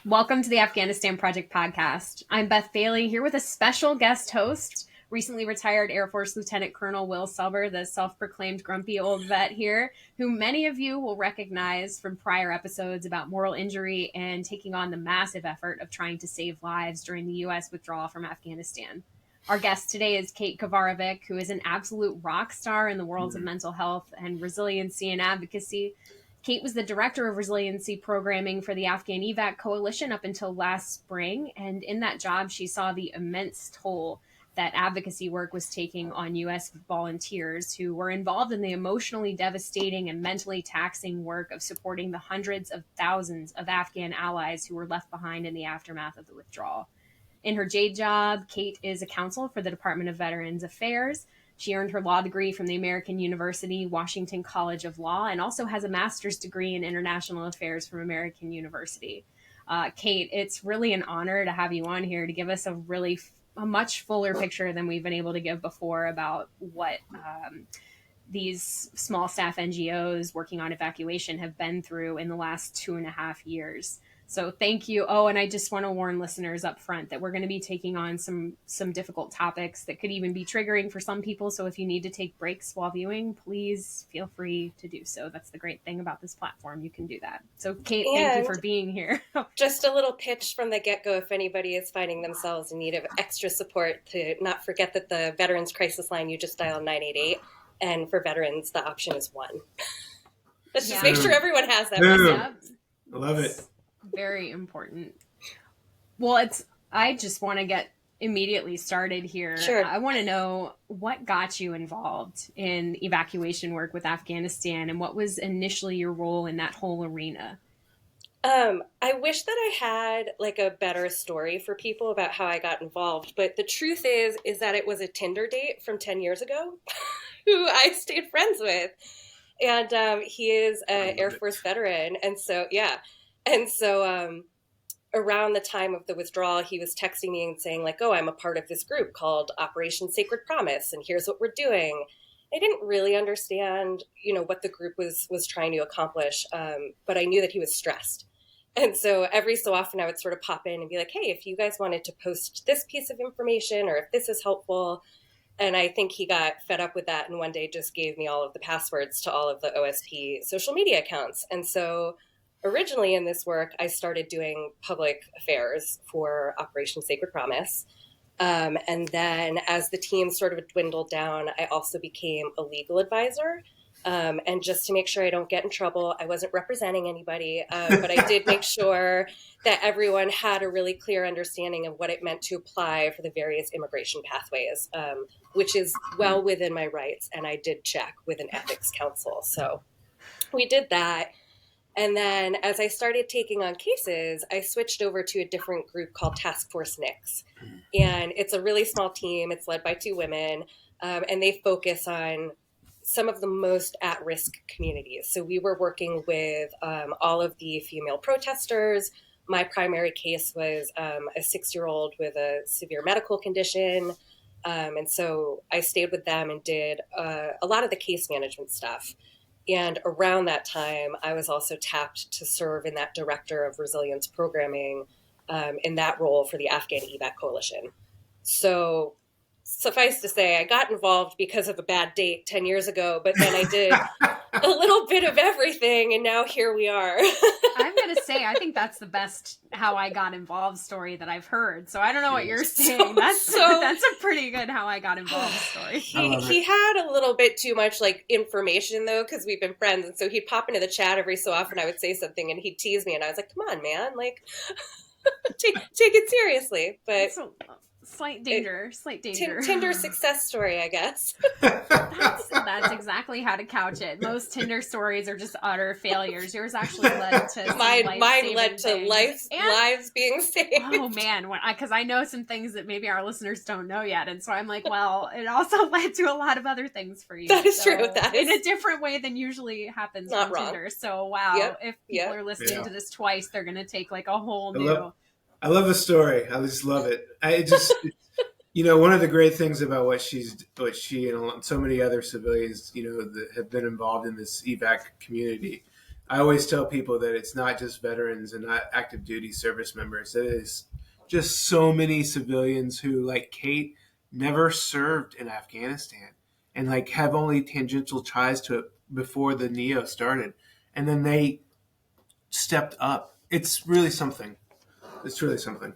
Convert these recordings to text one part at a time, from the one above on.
Welcome to the Afghanistan Project Podcast. I'm Beth Bailey here with a special guest host, recently retired Air Force Lieutenant Colonel Will Selber, the self-proclaimed grumpy old vet here, who many of you will recognize from prior episodes about moral injury and taking on the massive effort of trying to save lives during the U.S. withdrawal from Afghanistan. Our guest today is Kate Kovarovic, who is an absolute rock star in the worlds of mental health and resiliency and advocacy. Kate was the director of resiliency programming for the Afghan evac coalition up until last spring. And in that job, she saw the immense toll that advocacy work was taking on U.S. volunteers who were involved in the emotionally devastating and mentally taxing work of supporting the hundreds of thousands of Afghan allies who were left behind in the aftermath of the withdrawal. In her day job, Kate is a counsel for the Department of Veterans Affairs. She earned her law degree from the American University Washington College of Law and also has a master's degree in international affairs from American University. Kate, it's really an honor to have you on here to give us a much fuller picture than we've been able to give before about what these small staff NGOs working on evacuation have been through in the last 2.5 years. So thank you. Oh, and I just want to warn listeners up front that we're going to be taking on some difficult topics that could even be triggering for some people. So if you need to take breaks while viewing, please feel free to do so. That's the great thing about this platform. You can do that. So Kate, thank you for being here. Just a little pitch from the get-go if anybody is finding themselves in need of extra support, to not forget that the Veterans Crisis Line, you just dial 988. And for veterans, the option is 1. Let's just make sure everyone has that. Yep. I love it. Very important. Well, I just want to get immediately started here. Sure. I want to know what got you involved in evacuation work with Afghanistan and what was initially your role in that whole arena? I wish that I had like a better story for people about how I got involved, but the truth is that it was a Tinder date from 10 years ago who I stayed friends with. And he is an Air Force veteran. And so, around the time of the withdrawal, he was texting me and saying like, oh, I'm a part of this group called Operation Sacred Promise, and here's what we're doing. I didn't really understand, what the group was trying to accomplish, but I knew that he was stressed. And so every so often I would sort of pop in and be like, hey, if you guys wanted to post this piece of information or if this is helpful. And I think he got fed up with that and one day just gave me all of the passwords to all of the OSP social media accounts. And so originally in this work, I started doing public affairs for Operation Sacred Promise. And then as the team sort of dwindled down, I also became a legal advisor. And just to make sure I don't get in trouble, I wasn't representing anybody, but I did make sure that everyone had a really clear understanding of what it meant to apply for the various immigration pathways, which is well within my rights. And I did check with an ethics counsel. So we did that. And then as I started taking on cases, I switched over to a different group called Task Force NICS. And it's a really small team. It's led by 2 women, and they focus on some of the most at-risk communities. So we were working with all of the female protesters. My primary case was a 6-year-old with a severe medical condition. And so I stayed with them and did a lot of the case management stuff. And around that time, I was also tapped to serve in that director of resilience programming in that role for the Afghan evac coalition. So suffice to say, I got involved because of a bad date 10 years ago, but then I did a little bit of everything, and now here we are. I'm going to say, I think that's the best how I got involved story that I've heard. So I don't know what you're saying. That's a pretty good how I got involved story. He had a little bit too much information though, because we've been friends. And so he'd pop into the chat every so often. I would say something and he'd tease me. And I was like, come on, man, take it seriously. But Slight danger. Tinder success story, I guess. That's exactly how to couch it. Most Tinder stories are just utter failures. Yours actually led to mine led to lives being saved. Oh man, because I know some things that maybe our listeners don't know yet, and so I'm like, well, it also led to a lot of other things for you. That is true. That is in a different way than usually happens on Tinder. So wow, if people are listening to this twice, they're gonna take a whole new. I love the story. I just love it. One of the great things about what she and so many other civilians, that have been involved in this evac community, I always tell people that it's not just veterans and not active duty service members. It is just so many civilians who, like Kate, never served in Afghanistan and like have only tangential ties to it before the NEO started. And then they stepped up. It's really something. It's really something.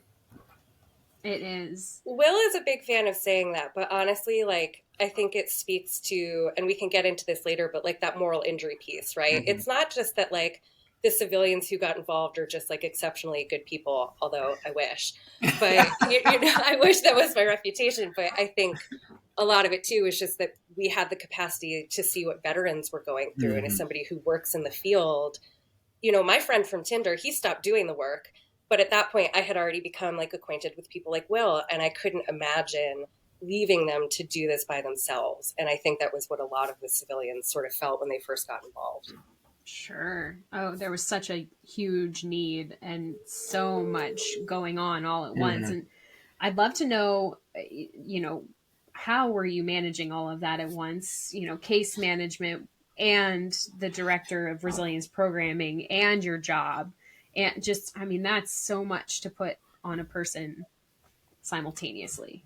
It is. Will is a big fan of saying that, but honestly, like, I think it speaks to, and we can get into this later, but like that moral injury piece, right? Mm-hmm. It's not just that like the civilians who got involved are just like exceptionally good people, although I wish, but you know, I wish that was my reputation. But I think a lot of it too is just that we had the capacity to see what veterans were going through. Mm-hmm. And as somebody who works in the field, you know, my friend from Tinder, he stopped doing the work. But at that point, I had already become like acquainted with people like Will, and I couldn't imagine leaving them to do this by themselves. And I think that was what a lot of the civilians sort of felt when they first got involved. Sure. Oh, there was such a huge need and so much going on all at once. And I'd love to know, you know, how were you managing all of that at once? You know, case management and the director of resilience programming and your job. And just, I mean, that's so much to put on a person simultaneously.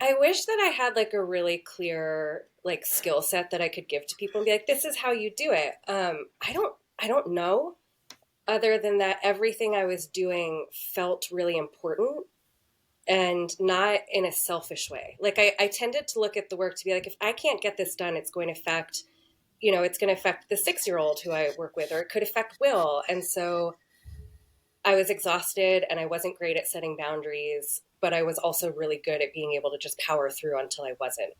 I wish that I had like a really clear like skill set that I could give to people and be like, this is how you do it. I don't know, other than that everything I was doing felt really important and not in a selfish way. Like I tended to look at the work to be like, if I can't get this done, it's going to affect, you know, it's going to affect the 6-year-old who I work with, or it could affect Will. And so I was exhausted and I wasn't great at setting boundaries, but I was also really good at being able to just power through until I wasn't.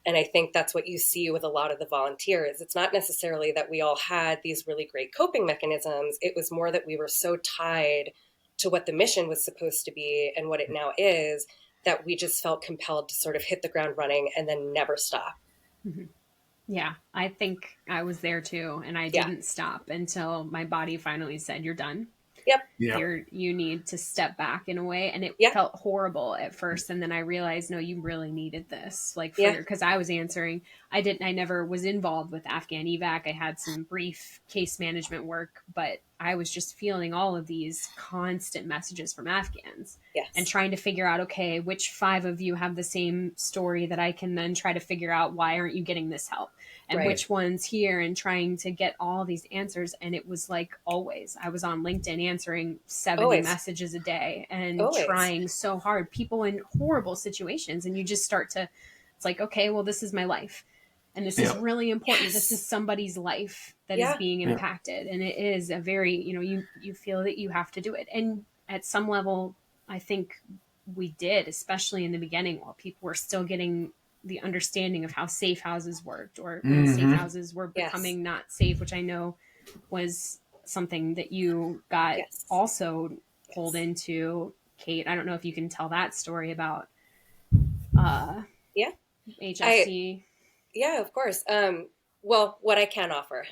And I think that's what you see with a lot of the volunteers. It's not necessarily that we all had these really great coping mechanisms. It was more that we were so tied to what the mission was supposed to be and what it now is, that we just felt compelled to sort of hit the ground running and then never stop. Mm-hmm. Yeah, I think I was there too. And I didn't stop until my body finally said, you're done. Yep. Yeah. You need to step back in a way. And it felt horrible at first. And then I realized, no, you really needed this. Like, because I was answering, I never was involved with Afghan evac. I had some brief case management work, but I was just feeling all of these constant messages from Afghans and trying to figure out, okay, which 5 of you have the same story that I can then try to figure out why aren't you getting this help? And which one's here, and trying to get all these answers. And it was like always, I was on LinkedIn answering 70 messages a day and trying so hard, people in horrible situations. And you just start to, it's like, okay, well, this is my life. And this is really important. This is somebody's life that is being impacted. And it is a very, you know, you feel that you have to do it. And at some level, I think we did, especially in the beginning, while people were still getting the understanding of how safe houses worked, or when safe houses were becoming not safe, which I know was something that you got also pulled into. Kate, I don't know if you can tell that story about HSC. Yeah, of course. Well, what I can offer.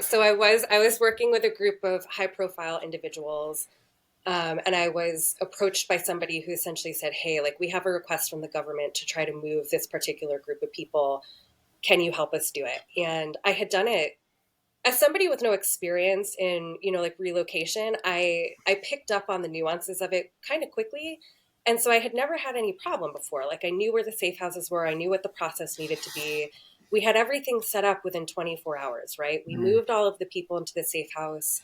So I was working with a group of high profile individuals. And I was approached by somebody who essentially said, hey, like, we have a request from the government to try to move this particular group of people. Can you help us do it? And I had done it as somebody with no experience in, you know, like relocation. I picked up on the nuances of it kind of quickly. And so I had never had any problem before. Like, I knew where the safe houses were. I knew what the process needed to be. We had everything set up within 24 hours, right? We moved all of the people into the safe house.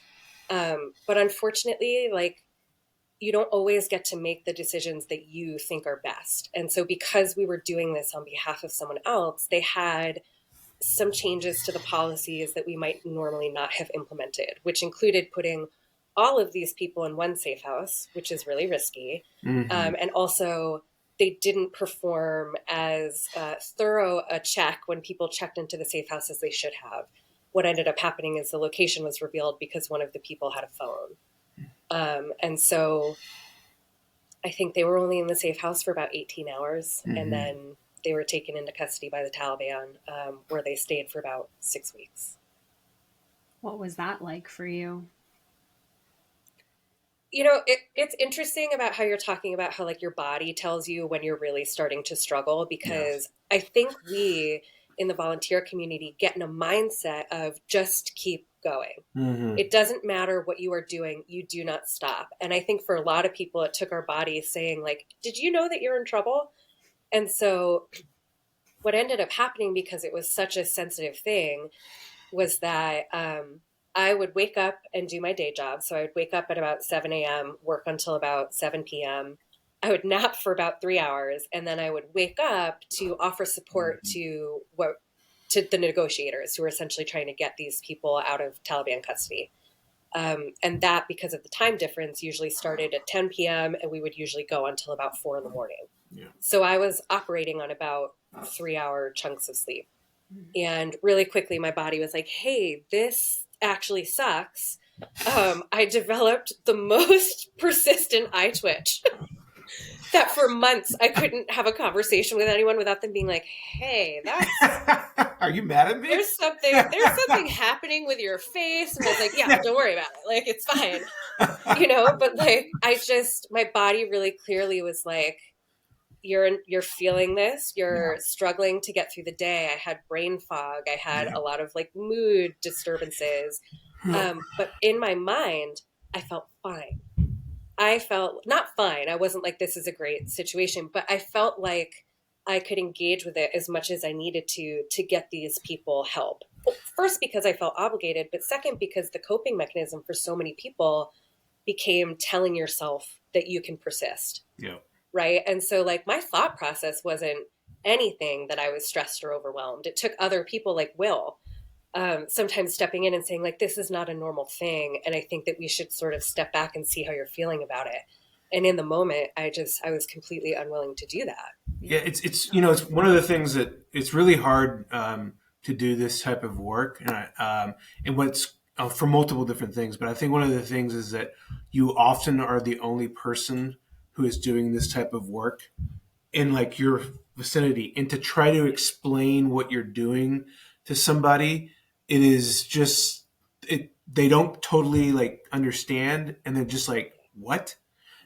But unfortunately, like, you don't always get to make the decisions that you think are best. And so because we were doing this on behalf of someone else, they had some changes to the policies that we might normally not have implemented, which included putting all of these people in one safe house, which is really risky. And also they didn't perform as thorough a check when people checked into the safe house as they should have. What ended up happening is the location was revealed because one of the people had a phone. And so I think they were only in the safe house for about 18 hours. And then they were taken into custody by the Taliban, where they stayed for about 6 weeks. What was that like for you? You know, it's interesting about how you're talking about how like your body tells you when you're really starting to struggle, because I think we, in the volunteer community get in a mindset of just keep going. Mm-hmm. It doesn't matter what you are doing. You do not stop. And I think for a lot of people, it took our bodies saying like, did you know that you're in trouble? And so what ended up happening, because it was such a sensitive thing, was that I would wake up and do my day job. So I would wake up at about 7 a.m., work until about 7 p.m. I would nap for about 3 hours, and then I would wake up to offer support to the negotiators who were essentially trying to get these people out of Taliban custody. And that, because of the time difference, usually started at 10 p.m. and we would usually go until about 4 in the morning. Yeah. So I was operating on about 3-hour chunks of sleep. And really quickly, my body was like, hey, this actually sucks. I developed the most persistent eye twitch that for months I couldn't have a conversation with anyone without them being like, hey, that's... Are you mad at me? There's something happening with your face. And I was like, yeah, don't worry about it. Like, it's fine. But like, my body really clearly was like, you're feeling this, you're struggling to get through the day. I had brain fog. I had a lot of like mood disturbances. But in my mind, I felt fine. I felt not fine. I wasn't like, this is a great situation, but I felt like I could engage with it as much as I needed to get these people help. Well, first, because I felt obligated, but second, because the coping mechanism for so many people became telling yourself that you can persist. Yeah. Right. And so like my thought process wasn't anything that I was stressed or overwhelmed. It took other people like Will sometimes stepping in and saying like, this is not a normal thing. And I think that we should sort of step back and see how you're feeling about it. And in the moment, I was completely unwilling to do that. Yeah. It's one of the things that it's really hard to do this type of work. And what's for multiple different things. But I think one of the things is that you often are the only person who is doing this type of work in like your vicinity, and to try to explain what you're doing to somebody, it is just, they don't totally like understand. And they're just like, what?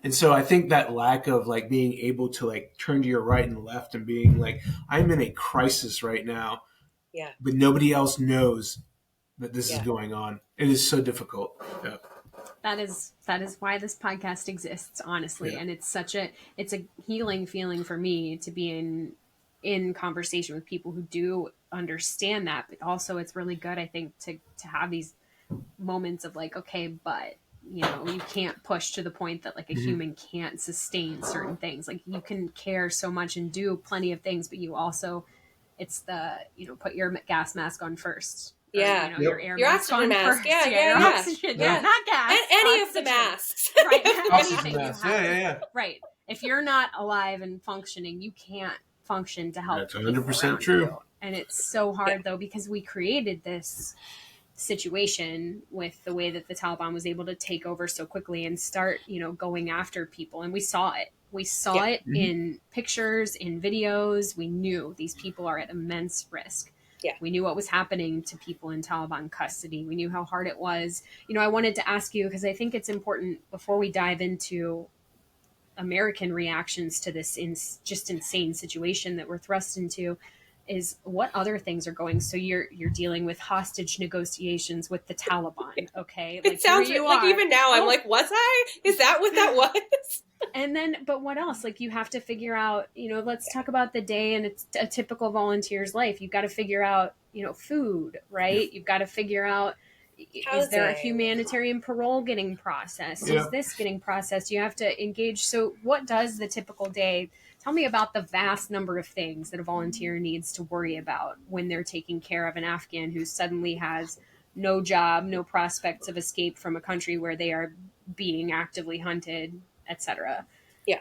And so I think that lack of like being able to like turn to your right and left and being like, I'm in a crisis right now, but nobody else knows that this is going on. It is so difficult. Yeah. That is why this podcast exists, honestly. Yeah. And it's a healing feeling for me to be in conversation with people who do understand that. But also it's really good, I think, to have these moments of like, okay, but you can't push to the point that like a human can't sustain certain things. Like you can care so much and do plenty of things, but you also, it's the, put your gas mask on first. Yeah. Or, your air your mask oxygen on mask. first. Yeah. Oxygen. Yeah. Not gas. And any oxygen. of the masks. Right. Oxygen mask. Yeah. Right. If you're not alive and functioning, you can't function to help. That's 100% true. You. And it's so hard though, because we created this situation with the way that the Taliban was able to take over so quickly and start, going after people. And we saw it. We saw it in pictures, in videos. We knew these people are at immense risk. Yeah. We knew what was happening to people in Taliban custody. We knew how hard it was. I wanted to ask you, because I think it's important before we dive into American reactions to this just insane situation that we're thrust into, is what other things are going. So you're dealing with hostage negotiations with the Taliban. Okay. Like, it sounds like even now I'm like, was I? Is that what that was? And then, but what else? Like you have to figure out, let's talk about the day and it's a typical volunteer's life. You've got to figure out, food, right? You've got to figure out, is there a humanitarian parole getting processed? Yeah. Is this getting processed? You have to engage. So what does the typical day, tell me about the vast number of things that a volunteer needs to worry about when they're taking care of an Afghan who suddenly has no job, no prospects of escape from a country where they are being actively hunted, etc. Yeah.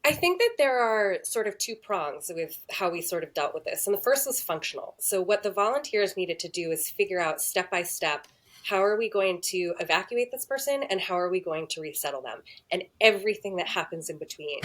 I think that there are sort of two prongs with how we sort of dealt with this. And the first was functional. So what the volunteers needed to do is figure out step by step, how are we going to evacuate this person and how are we going to resettle them, and everything that happens in between.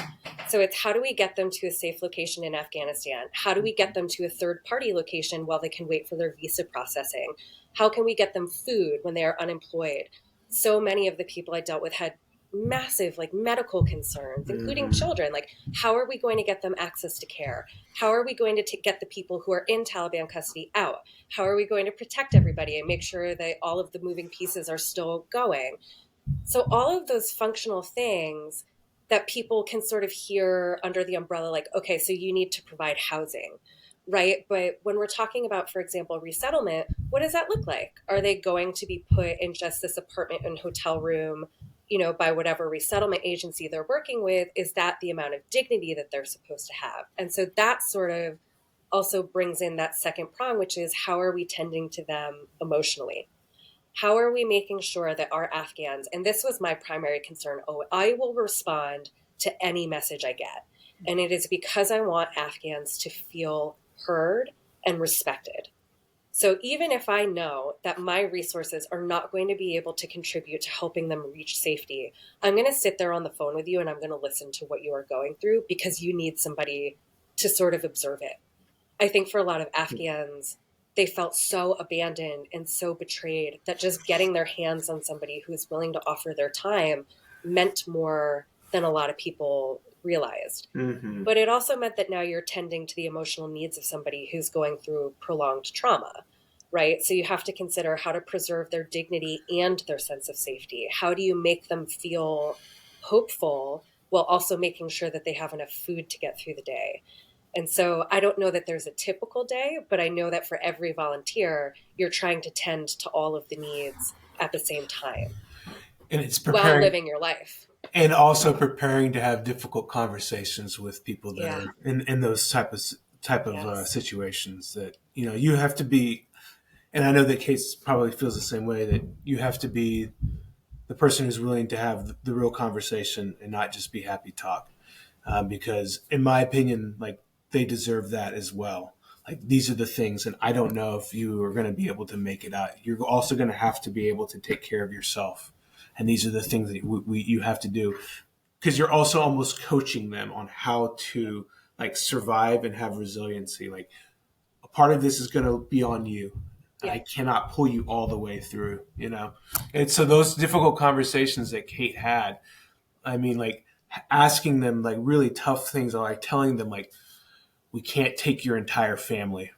So it's how do we get them to a safe location in Afghanistan? How do we get them to a third party location while they can wait for their visa processing? How can we get them food when they are unemployed? So many of the people I dealt with had massive like medical concerns, including children. Like, how are we going to get them access to care? How are we going to get the people who are in Taliban custody out? How are we going to protect everybody and make sure that all of the moving pieces are still going? So all of those functional things that people can sort of hear under the umbrella, like, okay, so you need to provide housing, right? But when we're talking about, for example, resettlement, what does that look like? Are they going to be put in just this apartment and hotel room, by whatever resettlement agency they're working with? Is that the amount of dignity that they're supposed to have? And so that sort of also brings in that second prong, which is, how are we tending to them emotionally? How are we making sure that our Afghans, and this was my primary concern, I will respond to any message I get. And it is because I want Afghans to feel heard and respected. So even if I know that my resources are not going to be able to contribute to helping them reach safety, I'm going to sit there on the phone with you and I'm going to listen to what you are going through, because you need somebody to sort of observe it. I think for a lot of Afghans, they felt so abandoned and so betrayed that just getting their hands on somebody who is willing to offer their time meant more than a lot of people realized. But it also meant that now you're tending to the emotional needs of somebody who's going through prolonged trauma, right? So you have to consider how to preserve their dignity and their sense of safety. How do you make them feel hopeful while also making sure that they have enough food to get through the day? And so I don't know that there's a typical day, but I know that for every volunteer, you're trying to tend to all of the needs at the same time. And it's while living your life. And also preparing to have difficult conversations with people that are in those type of situations, that, you have to be, and I know that Kate probably feels the same way, that you have to be the person who's willing to have the real conversation and not just be happy talk. Because in my opinion, like, they deserve that as well. Like, these are the things, and I don't know if you are going to be able to make it out. You're also going to have to be able to take care of yourself. And these are the things that you have to do, because you're also almost coaching them on how to, like, survive and have resiliency. Like, a part of this is going to be on you. Yeah. I cannot pull you all the way through, And so those difficult conversations that Kate had, I mean, like, asking them, like, really tough things, or like telling them, like, we can't take your entire family,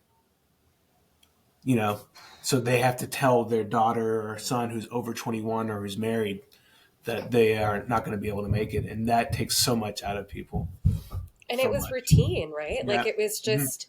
so they have to tell their daughter or son who's over 21 or who's married that they are not going to be able to make it. And that takes so much out of people. And it was routine, right? Yeah. Like, it was just,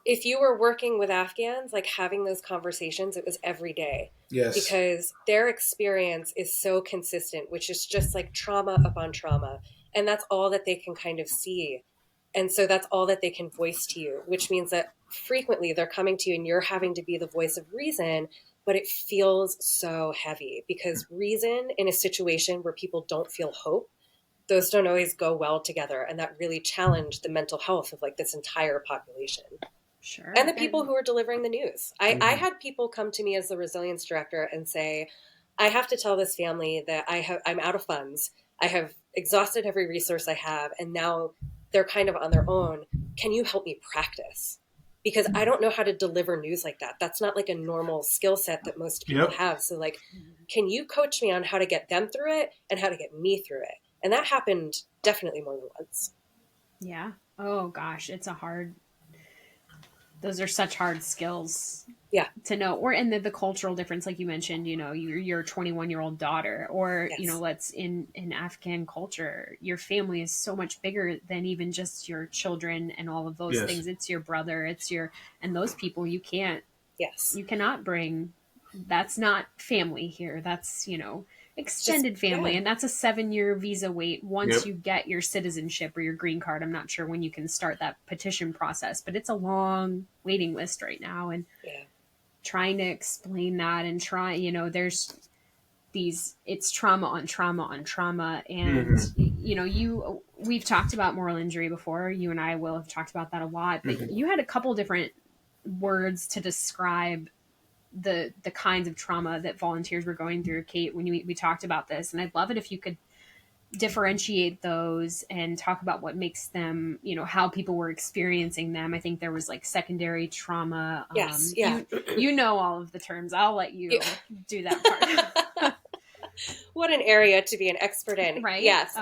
if you were working with Afghans, like, having those conversations, it was every day. Yes. Because their experience is so consistent, which is just like trauma upon trauma. And that's all that they can kind of see. And so that's all that they can voice to you, which means that frequently they're coming to you and you're having to be the voice of reason, but it feels so heavy, because reason in a situation where people don't feel hope, those don't always go well together. And that really challenged the mental health of, like, this entire population. Sure. And the people who are delivering the news. I had people come to me as the resilience director and say, I have to tell this family that I'm out of funds. I have exhausted every resource I have, and now they're kind of on their own. Can you help me practice? Because I don't know how to deliver news like that. That's not like a normal skill set that most people have. So, like, can you coach me on how to get them through it and how to get me through it? And that happened definitely more than once. Yeah. Oh gosh, those are such hard skills. Yeah. To know, or in the cultural difference, like you mentioned, your 21-year-old daughter, or, let's in Afghan culture, your family is so much bigger than even just your children and all of those things. It's your brother, and those people you cannot bring. That's not family here. That's, extended family. And that's a 7-year visa wait once you get your citizenship or your green card. I'm not sure when you can start that petition process, but it's a long waiting list right now. And trying to explain that and there's it's trauma on trauma on trauma. And, we've talked about moral injury before. You and I will have talked about that a lot, but you had a couple different words to describe the kinds of trauma that volunteers were going through, Kate, when we talked about this. And I'd love it if you could differentiate those and talk about what makes them, how people were experiencing them. I think there was, like, secondary trauma. Yes. Yeah. You know all of the terms. I'll let you do that part. What an area to be an expert in. Right? Yes.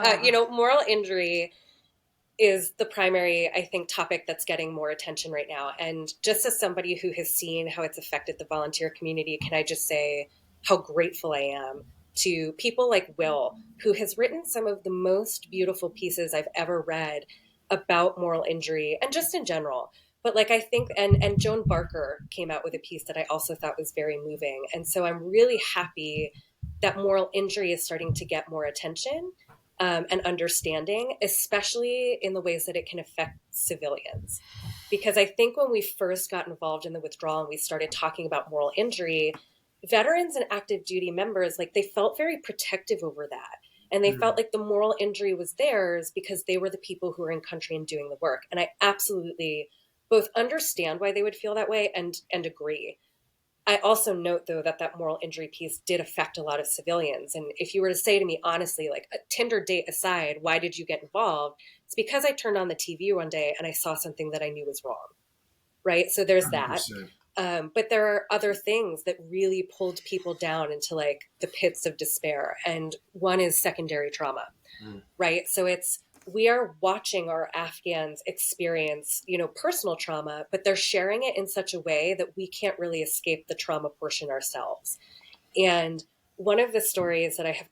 Moral injury is the primary, I think, topic that's getting more attention right now. And just as somebody who has seen how it's affected the volunteer community, can I just say how grateful I am to people like Will, who has written some of the most beautiful pieces I've ever read about moral injury and just in general. But like, I think, and Joan Barker came out with a piece that I also thought was very moving. And so I'm really happy that moral injury is starting to get more attention and understanding, especially in the ways that it can affect civilians. Because I think when we first got involved in the withdrawal and we started talking about moral injury, veterans and active duty members, like, they felt very protective over that. And they felt like the moral injury was theirs because they were the people who were in country and doing the work. And I absolutely both understand why they would feel that way and agree. I also note, though, that moral injury piece did affect a lot of civilians. And if you were to say to me, honestly, like, a Tinder date aside, why did you get involved? It's because I turned on the TV one day and I saw something that I knew was wrong. Right. So there's 100%. That. But there are other things that really pulled people down into like the pits of despair. And one is secondary trauma. Right. So we are watching our Afghans experience, personal trauma, but they're sharing it in such a way that we can't really escape the trauma portion ourselves. And one of the stories that I have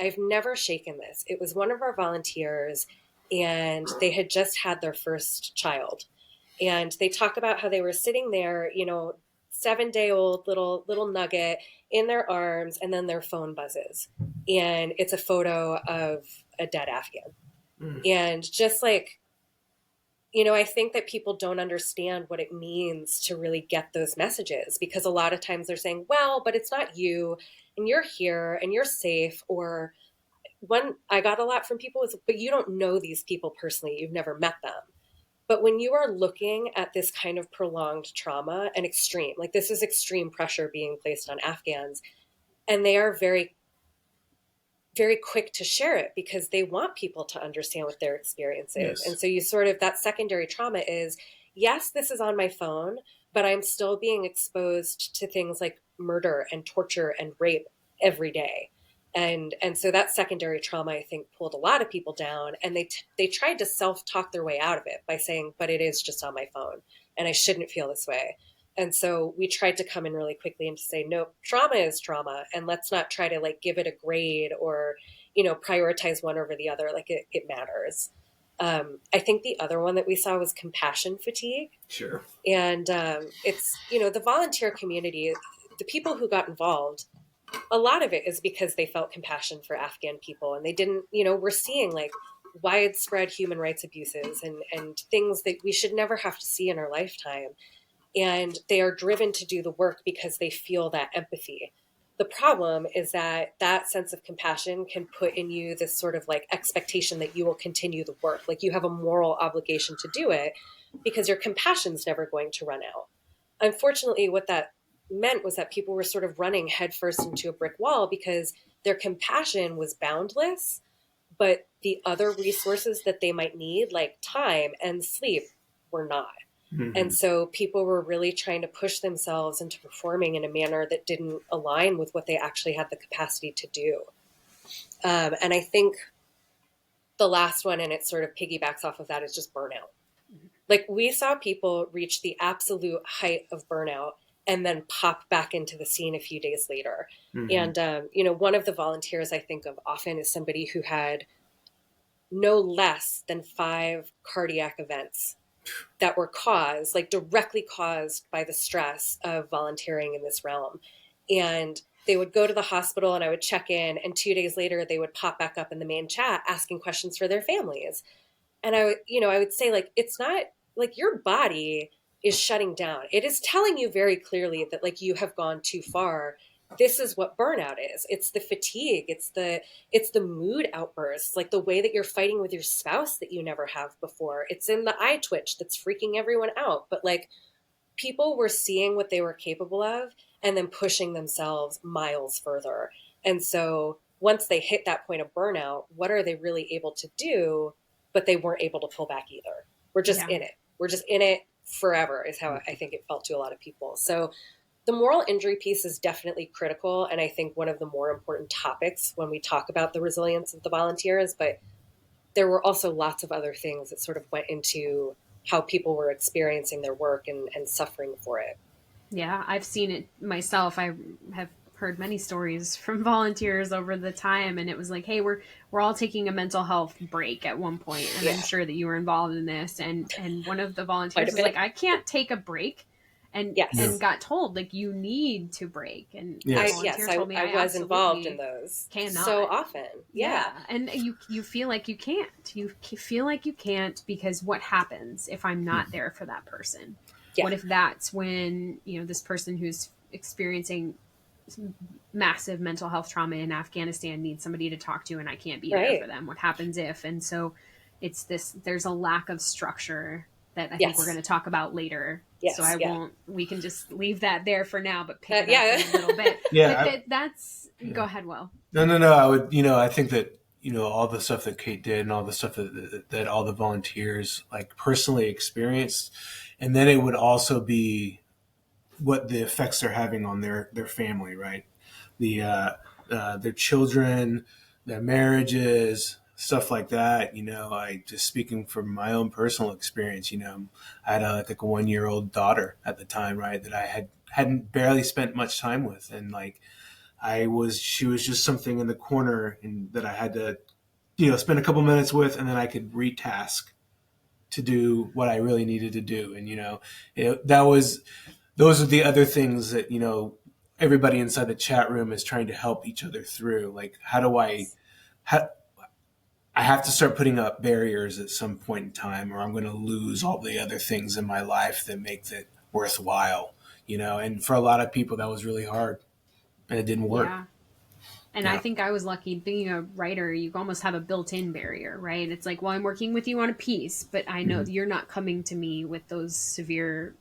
I've never shaken this. It was one of our volunteers, and they had just had their first child. And they talk about how they were sitting there, 7-day-old little nugget in their arms, and then their phone buzzes. And it's a photo of a dead Afghan. And just like, I think that people don't understand what it means to really get those messages, because a lot of times they're saying, well, but it's not you, and you're here and you're safe. Or one I got a lot from people is, but you don't know these people personally. You've never met them. But when you are looking at this kind of prolonged trauma and extreme, like, this is extreme pressure being placed on Afghans, and they are very, very quick to share it because they want people to understand what their experience is. Yes. And so you sort of, that secondary trauma is, yes, this is on my phone, but I'm still being exposed to things like murder and torture and rape every day. And so that secondary trauma, I think, pulled a lot of people down, and they tried to self-talk their way out of it by saying, but it is just on my phone and I shouldn't feel this way. And so we tried to come in really quickly and to say, no, trauma is trauma. And let's not try to like give it a grade or, prioritize one over the other. Like, it matters. I think the other one that we saw was compassion fatigue. Sure. And it's, the volunteer community, the people who got involved, a lot of it is because they felt compassion for Afghan people, and they didn't, we're seeing like widespread human rights abuses and things that we should never have to see in our lifetime. And they are driven to do the work because they feel that empathy. The problem is that sense of compassion can put in you this sort of like expectation that you will continue the work. Like, you have a moral obligation to do it because your compassion's never going to run out. Unfortunately, what that meant was that people were sort of running headfirst into a brick wall because their compassion was boundless, but the other resources that they might need, like time and sleep, were not. And so people were really trying to push themselves into performing in a manner that didn't align with what they actually had the capacity to do. And I think the last one, and it sort of piggybacks off of that, is just burnout. Like, we saw people reach the absolute height of burnout and then pop back into the scene a few days later. And, one of the volunteers I think of often is somebody who had no less than 5 cardiac events that were directly caused by the stress of volunteering in this realm. And they would go to the hospital and I would check in, and 2 days later they would pop back up in the main chat asking questions for their families. And I would say, like, it's not like your body is shutting down. It is telling you very clearly that, like, you have gone too far. This is what burnout is. It's the fatigue. It's the mood outbursts, like the way that you're fighting with your spouse that you never have before. It's in the eye twitch that's freaking everyone out. But like, people were seeing what they were capable of and then pushing themselves miles further. And so once they hit that point of burnout, what are they really able to do? But they weren't able to pull back either. We're just in it. We're just in it forever is how I think it felt to a lot of people. So the moral injury piece is definitely critical. And I think one of the more important topics when we talk about the resilience of the volunteers, but there were also lots of other things that sort of went into how people were experiencing their work and suffering for it. Yeah, I've seen it myself. I have heard many stories from volunteers over the time, and it was like, hey, we're all taking a mental health break at one point, and I'm sure that you were involved in this. And one of the volunteers was like, I can't take a break, and got told like you need to break. And I was involved in those so often. And you feel like you can't. You feel like you can't because what happens if I'm not there for that person? What if that's when, this person who's experiencing massive mental health trauma in Afghanistan needs somebody to talk to and I can't be there for them? What happens if? And so there's a lack of structure that I think we're going to talk about later. So we can just leave that there for now, but pick it up a little bit. Go ahead, Will. No. I would, I think that, all the stuff that Kate did and all the stuff that all the volunteers like personally experienced. And then it would also be what the effects they're having on their family, right? Their children, their marriages, stuff like that. I just speaking from my own personal experience, I had a 1-year-old daughter at the time, right? That I hadn't barely spent much time with. And she was just something in the corner and that I had to, spend a couple minutes with, and then I could retask to do what I really needed to do. And, those are the other things that, everybody inside the chat room is trying to help each other through. Like, I have to start putting up barriers at some point in time, or I'm going to lose all the other things in my life that make it worthwhile, and for a lot of people that was really hard and it didn't work. Yeah. And I think I was lucky being a writer. You almost have a built-in barrier, right? It's like, well, I'm working with you on a piece, but I know you're not coming to me with those severe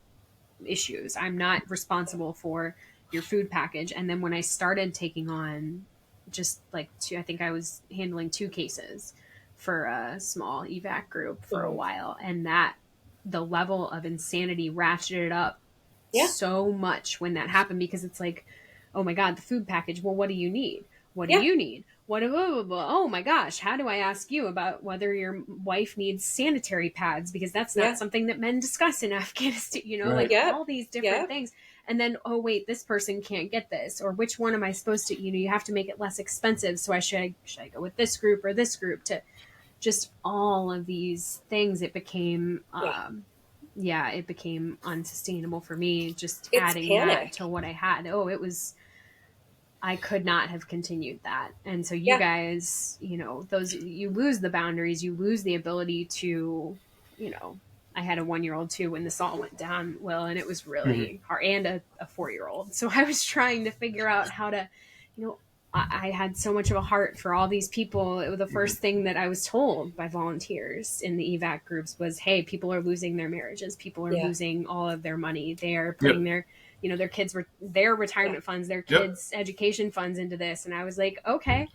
issues. I'm not responsible for your food package. And then when I started taking on just like I think I was handling 2 cases for a small evac group for a while. And the level of insanity ratcheted up so much when that happened, because it's like, oh my God, the food package. Well, what do you need? What do you need? Oh my gosh, how do I ask you about whether your wife needs sanitary pads? Because that's not something that men discuss in Afghanistan, all these different things. And then, oh wait, this person can't get this, or which one am I supposed to, you have to make it less expensive. So should I go with this group or this group? To just all of these things, it became, it became unsustainable for me. Just adding that to what I had. I could not have continued that. And so you guys, you lose the boundaries, you lose the ability to, I had a 1-year-old too when this all went down, Will, and it was really hard, and a 4-year-old. So I was trying to figure out how to, I had so much of a heart for all these people. It was the first thing that I was told by volunteers in the evac groups was, hey, people are losing their marriages. People are losing all of their money. They are putting their kids, their retirement funds, their kids' education funds into this. And I was like, okay,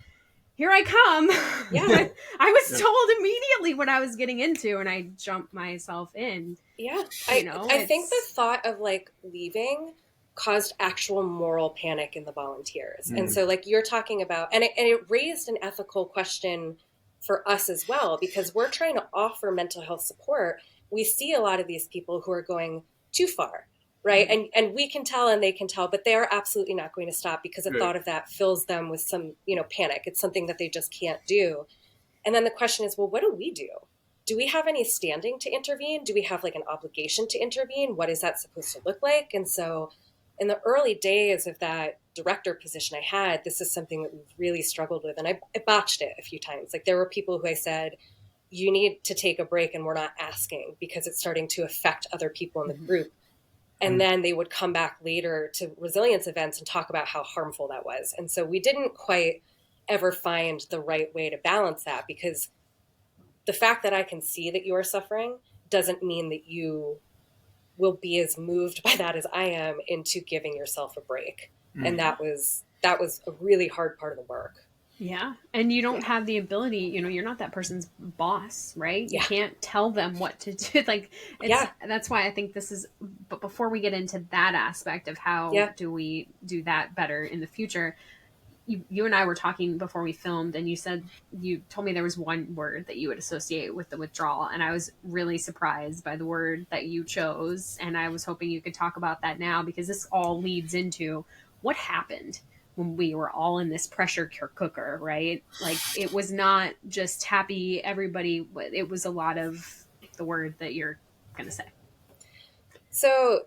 here I come. I was told immediately what I was getting into, and I jumped myself in. Yeah. I think the thought of leaving caused actual moral panic in the volunteers. And so you're talking about, and it raised an ethical question for us as well, because we're trying to offer mental health support. We see a lot of these people who are going too far. Right. And we can tell and they can tell, but they are absolutely not going to stop, because the thought of that fills them with some, panic. It's something that they just can't do. And then the question is, well, what do we do? Do we have any standing to intervene? Do we have an obligation to intervene? What is that supposed to look like? And so in the early days of that director position I had, this is something that we've really struggled with. And I botched it a few times. There were people who I said, you need to take a break, and we're not asking because it's starting to affect other people in the group. And then they would come back later to resilience events and talk about how harmful that was. And so we didn't quite ever find the right way to balance that, because the fact that I can see that you are suffering doesn't mean that you will be as moved by that as I am into giving yourself a break. And that was a really hard part of the work. Yeah. And you don't have the ability, you're not that person's boss, right? You can't tell them what to do. That's why I think this is But before we get into that aspect of how do we do that better in the future, you and I were talking before we filmed, and you told me there was one word that you would associate with the withdrawal, and I was really surprised by the word that you chose, and I was hoping you could talk about that now, because this all leads into what happened when we were all in this pressure cooker, right? Like, it was not just happy everybody, it was a lot of the word that you're gonna say. So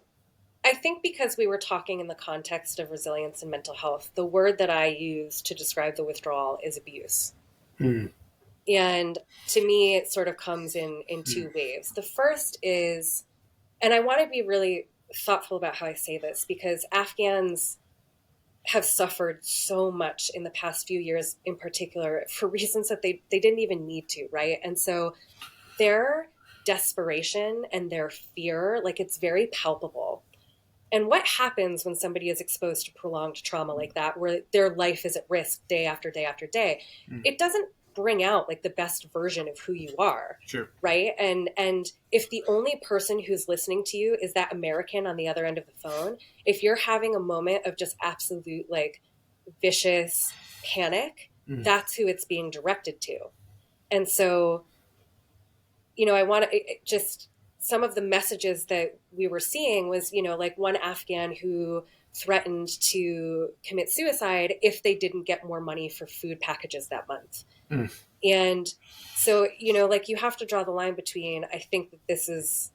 I think because we were talking in the context of resilience and mental health, the word that I use to describe the withdrawal is abuse. And to me, it sort of comes in two waves. The first is, and I want to be really thoughtful about how I say this, because Afghans have suffered so much in the past few years, in particular, for reasons that they didn't even need to, right? And so their desperation and their fear, like, it's very palpable. And what happens when somebody is exposed to prolonged trauma like that, where their life is at risk day after day after day? It doesn't bring out like the best version of who you are. Sure. Right. And if the only person who's listening to you is that American on the other end of the phone, if you're having a moment of just absolute like vicious panic, that's who it's being directed to. And so, you know, I want to just, some of the messages that we were seeing was, you know, like one Afghan who threatened to commit suicide if they didn't get more money for food packages that month. And so, you know, like, you have to draw the line between, I think that this is,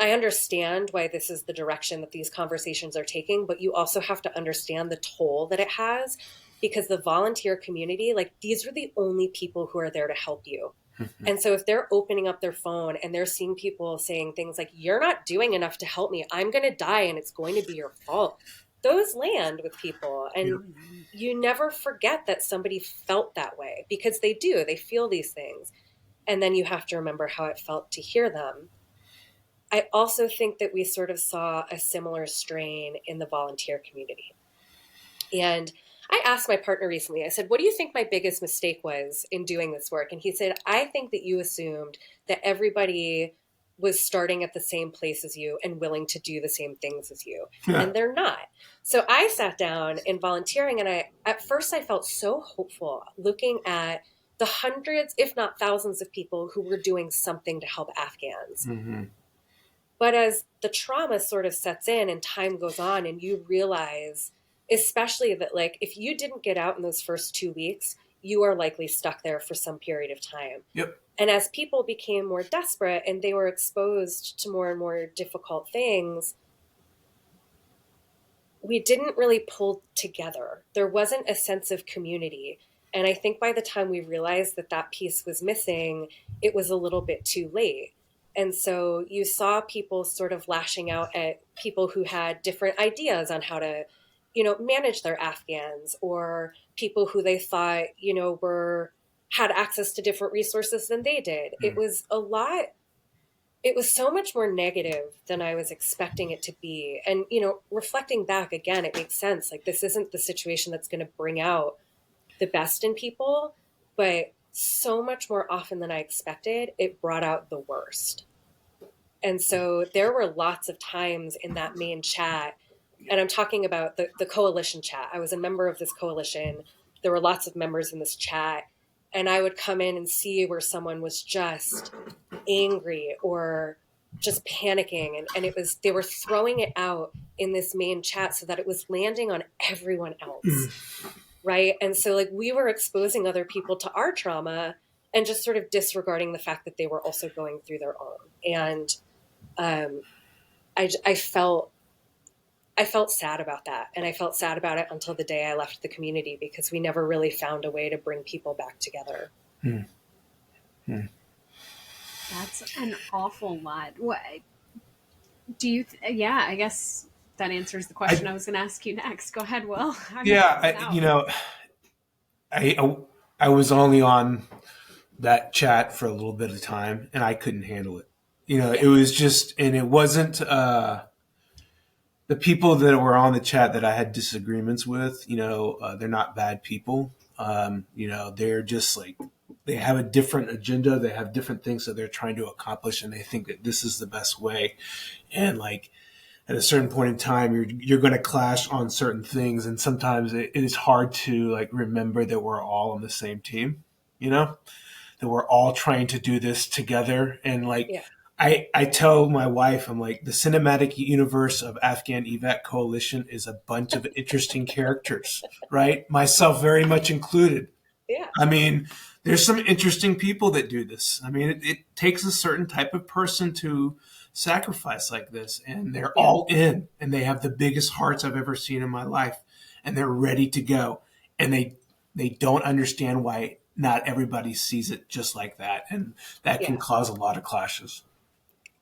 I understand why this is the direction that these conversations are taking, but you also have to understand the toll that it has, because the volunteer community, like, these are the only people who are there to help you. And so if they're opening up their phone and they're seeing people saying things like, you're not doing enough to help me, I'm going to die and it's going to be your fault, those land with people. And you never forget that somebody felt that way, because they do. They feel these things. And then you have to remember how it felt to hear them. I also think that we sort of saw a similar strain in the volunteer community. And I asked my partner recently, I said, what do you think my biggest mistake was in doing this work? And he said, I think that you assumed that everybody was starting at the same place as you and willing to do the same things as you. And they're not. So I sat down in volunteering, and at first I felt so hopeful looking at the hundreds, if not thousands of people who were doing something to help Afghans. But as the trauma sort of sets in and time goes on, and you realize, especially that, like, if you didn't get out in those first 2 weeks, you are likely stuck there for some period of time. And as people became more desperate and they were exposed to more and more difficult things, we didn't really pull together. There wasn't a sense of community. And I think by the time we realized that that piece was missing, it was a little bit too late. And so you saw people sort of lashing out at people who had different ideas on how to, you know, manage their Afghans, or people who they thought, you know, had access to different resources than they did. It was a lot. It was so much more negative than I was expecting it to be. And, you know, reflecting back again, it makes sense. Like, this isn't the situation that's going to bring out the best in people, but so much more often than I expected, it brought out the worst. And so there were lots of times in that main chat, and I'm talking about the coalition chat. I was a member of this coalition. There were lots of members in this chat. And I would come in and see where someone was just angry or just panicking. And they were throwing it out in this main chat so that it was landing on everyone else. Right. And so, like, we were exposing other people to our trauma and just sort of disregarding the fact that they were also going through their own. And I felt sad about that. And I felt sad about it until the day I left the community, because we never really found a way to bring people back together. That's an awful lot. What do you, I guess that answers the question I was going to ask you next. Go ahead, Will. I was only on that chat for a little bit of time, and I couldn't handle it. You know, it was just, and it wasn't, the people that were on the chat that I had disagreements with, you know, they're not bad people. You know, they're just like, they have a different agenda. They have different things that they're trying to accomplish, and they think that this is the best way. And like, at a certain point in time, you're going to clash on certain things, and sometimes it is hard to like remember that we're all on the same team, that we're all trying to do this together. And like, Yeah. I tell my wife, I'm like, the cinematic universe of Afghan Evac Coalition is a bunch of interesting characters, right? Myself very much included. Yeah. I mean, there's some interesting people that do this. I mean, it takes a certain type of person to sacrifice like this, and they're all in, and they have the biggest hearts I've ever seen in my life, and they're ready to go. And they don't understand why not everybody sees it just like that. And that can cause a lot of clashes.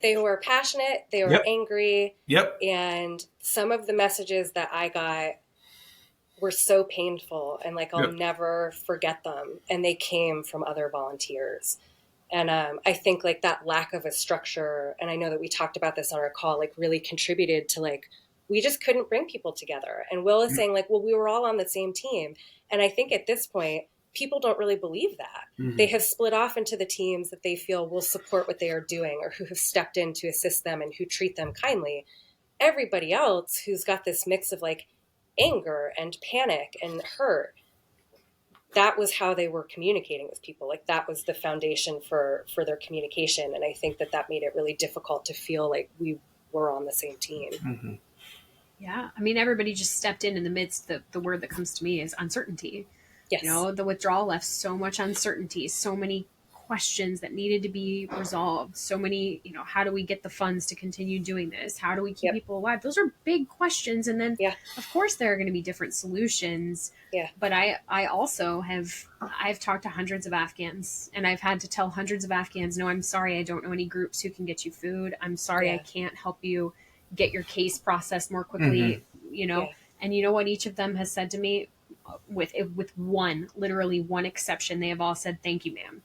They were passionate, they were angry. Yep. And some of the messages that I got were so painful, and like, I'll never forget them. And they came from other volunteers. And I think like that lack of a structure, and I know that we talked about this on our call, like really contributed to like, we just couldn't bring people together. And Will is saying like, well, we were all on the same team. And I think at this point, people don't really believe that. Mm-hmm. They have split off into the teams that they feel will support what they are doing, or who have stepped in to assist them and who treat them kindly. Everybody else who's got this mix of like anger and panic and hurt, that was how they were communicating with people. Like that was the foundation for their communication. And I think that made it really difficult to feel like we were on the same team. Mm-hmm. Yeah. I mean, everybody just stepped in the midst. The word that comes to me is uncertainty. Yes. The withdrawal left so much uncertainty, so many questions that needed to be resolved, so many, how do we get the funds to continue doing this? How do we keep people alive? Those are big questions. And then of course there are going to be different solutions. Yeah. But I also I've talked to hundreds of Afghans, and I've had to tell hundreds of Afghans, no, I'm sorry, I don't know any groups who can get you food. I'm sorry, I can't help you get your case processed more quickly, and you know what each of them has said to me? With literally one exception, they have all said, thank you, ma'am.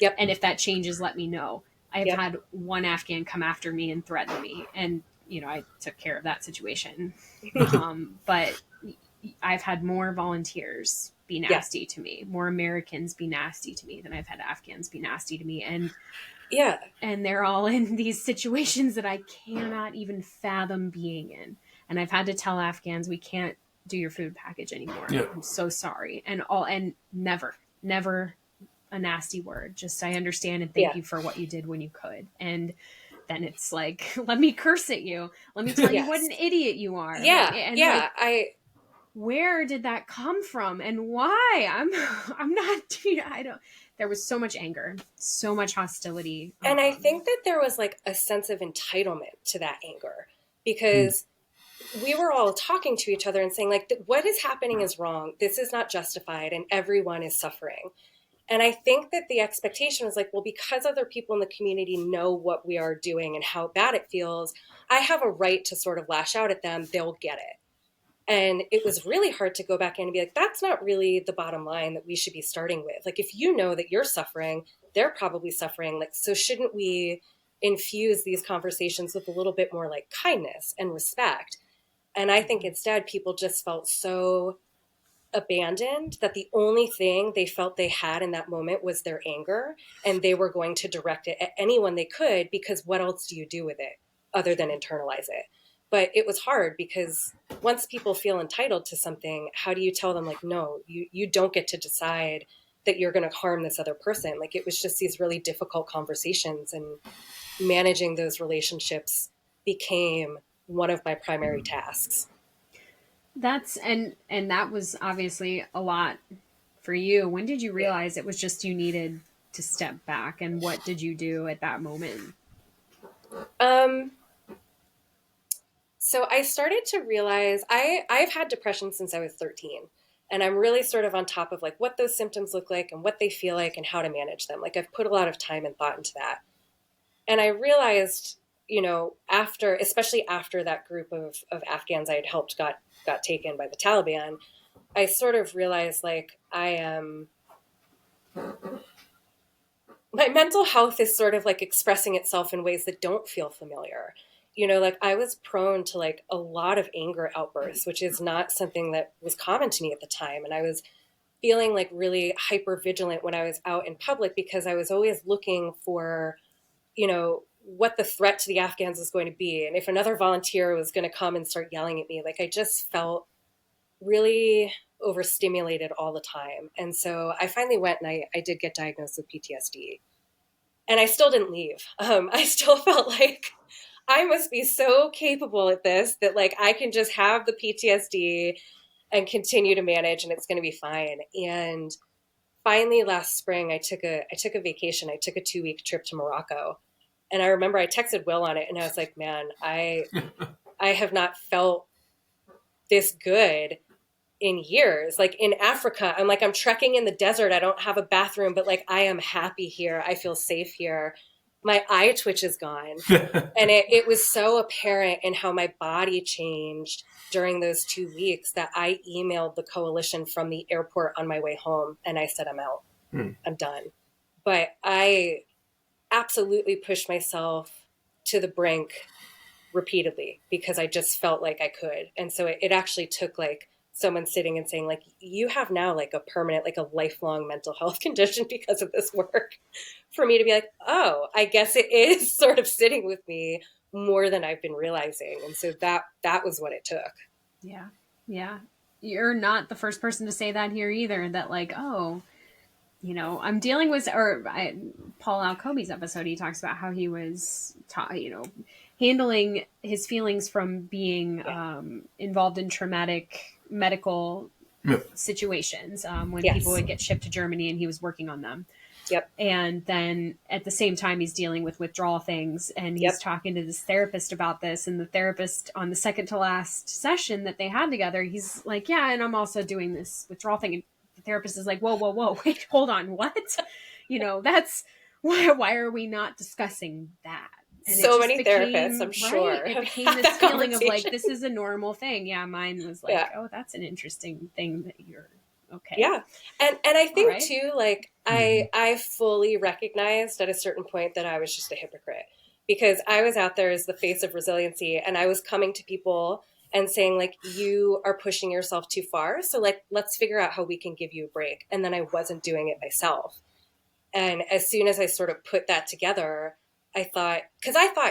Yep. And if that changes, let me know. I have had one Afghan come after me and threaten me, and, I took care of that situation. But I've had more volunteers be nasty to me, more Americans be nasty to me than I've had Afghans be nasty to me. And and they're all in these situations that I cannot even fathom being in. And I've had to tell Afghans, we can't do your food package anymore. I'm so sorry. And never a nasty word. Just, I understand and thank you for what you did when you could. And then it's like, let me curse at you. Let me tell you what an idiot you are. Where did that come from and why? I'm not, there was so much anger, so much hostility. And I think that there was like a sense of entitlement to that anger, because we were all talking to each other and saying like, what is happening is wrong. This is not justified, and everyone is suffering. And I think that the expectation was like, well, because other people in the community know what we are doing and how bad it feels, I have a right to sort of lash out at them. They'll get it. And it was really hard to go back in and be like, that's not really the bottom line that we should be starting with. Like, if you know that you're suffering, they're probably suffering. Like, so shouldn't we infuse these conversations with a little bit more like kindness and respect? And I think instead people just felt so abandoned that the only thing they felt they had in that moment was their anger, and they were going to direct it at anyone they could, because what else do you do with it other than internalize it? But it was hard, because once people feel entitled to something, how do you tell them like, no, you don't get to decide that you're going to harm this other person? Like, it was just these really difficult conversations, and managing those relationships became one of my primary tasks. And that was obviously a lot for you. When did you realize it was just you needed to step back, and what did you do at that moment? So I started to realize I've had depression since I was 13, and I'm really sort of on top of like what those symptoms look like and what they feel like and how to manage them. Like, I've put a lot of time and thought into that. And I realized, especially after that group of Afghans I had helped got taken by the Taliban, I sort of realized like my mental health is sort of like expressing itself in ways that don't feel familiar. Like, I was prone to like a lot of anger outbursts, which is not something that was common to me at the time. And I was feeling like really hyper vigilant when I was out in public, because I was always looking for, what the threat to the Afghans is going to be. And if another volunteer was going to come and start yelling at me, like I just felt really overstimulated all the time. And so I finally went and I did get diagnosed with PTSD. And I still didn't leave. I still felt like I must be so capable at this that like I can just have the PTSD and continue to manage and it's going to be fine. And finally last spring, I took a vacation. I took a 2-week trip to Morocco. And I remember I texted Will on it and I was like, man, I have not felt this good in years. Like in Africa, I'm trekking in the desert. I don't have a bathroom, but like I am happy here. I feel safe here. My eye twitch is gone. And it was so apparent in how my body changed during those 2 weeks that I emailed the coalition from the airport on my way home. And I said, I'm out. I'm done. But I absolutely pushed myself to the brink repeatedly because I just felt like I could. And so it actually took like someone sitting and saying like, you have now like a permanent, like a lifelong mental health condition because of this work, for me to be like, oh, I guess it is sort of sitting with me more than I've been realizing. And so that was what it took. Yeah. Yeah. You're not the first person to say that here either, that like, oh, you know, I'm dealing with, Paul Alcobe's episode, he talks about how he was, handling his feelings from being involved in traumatic medical situations when people would get shipped to Germany and he was working on them. Yep. And then at the same time, he's dealing with withdrawal things and he's talking to this therapist about this. And the therapist on the second to last session that they had together, he's like, yeah, and I'm also doing this withdrawal thing. And the therapist is like, whoa, wait, hold on. What? That's why are we not discussing that? And so many therapists, I'm sure. It became this feeling of like, this is a normal thing. Yeah. Mine was like, oh, that's an interesting thing that you're okay. Yeah. And I think too, like I fully recognized at a certain point that I was just a hypocrite because I was out there as the face of resiliency and I was coming to people and saying like, you are pushing yourself too far. So like, let's figure out how we can give you a break. And then I wasn't doing it myself. And as soon as I sort of put that together, I thought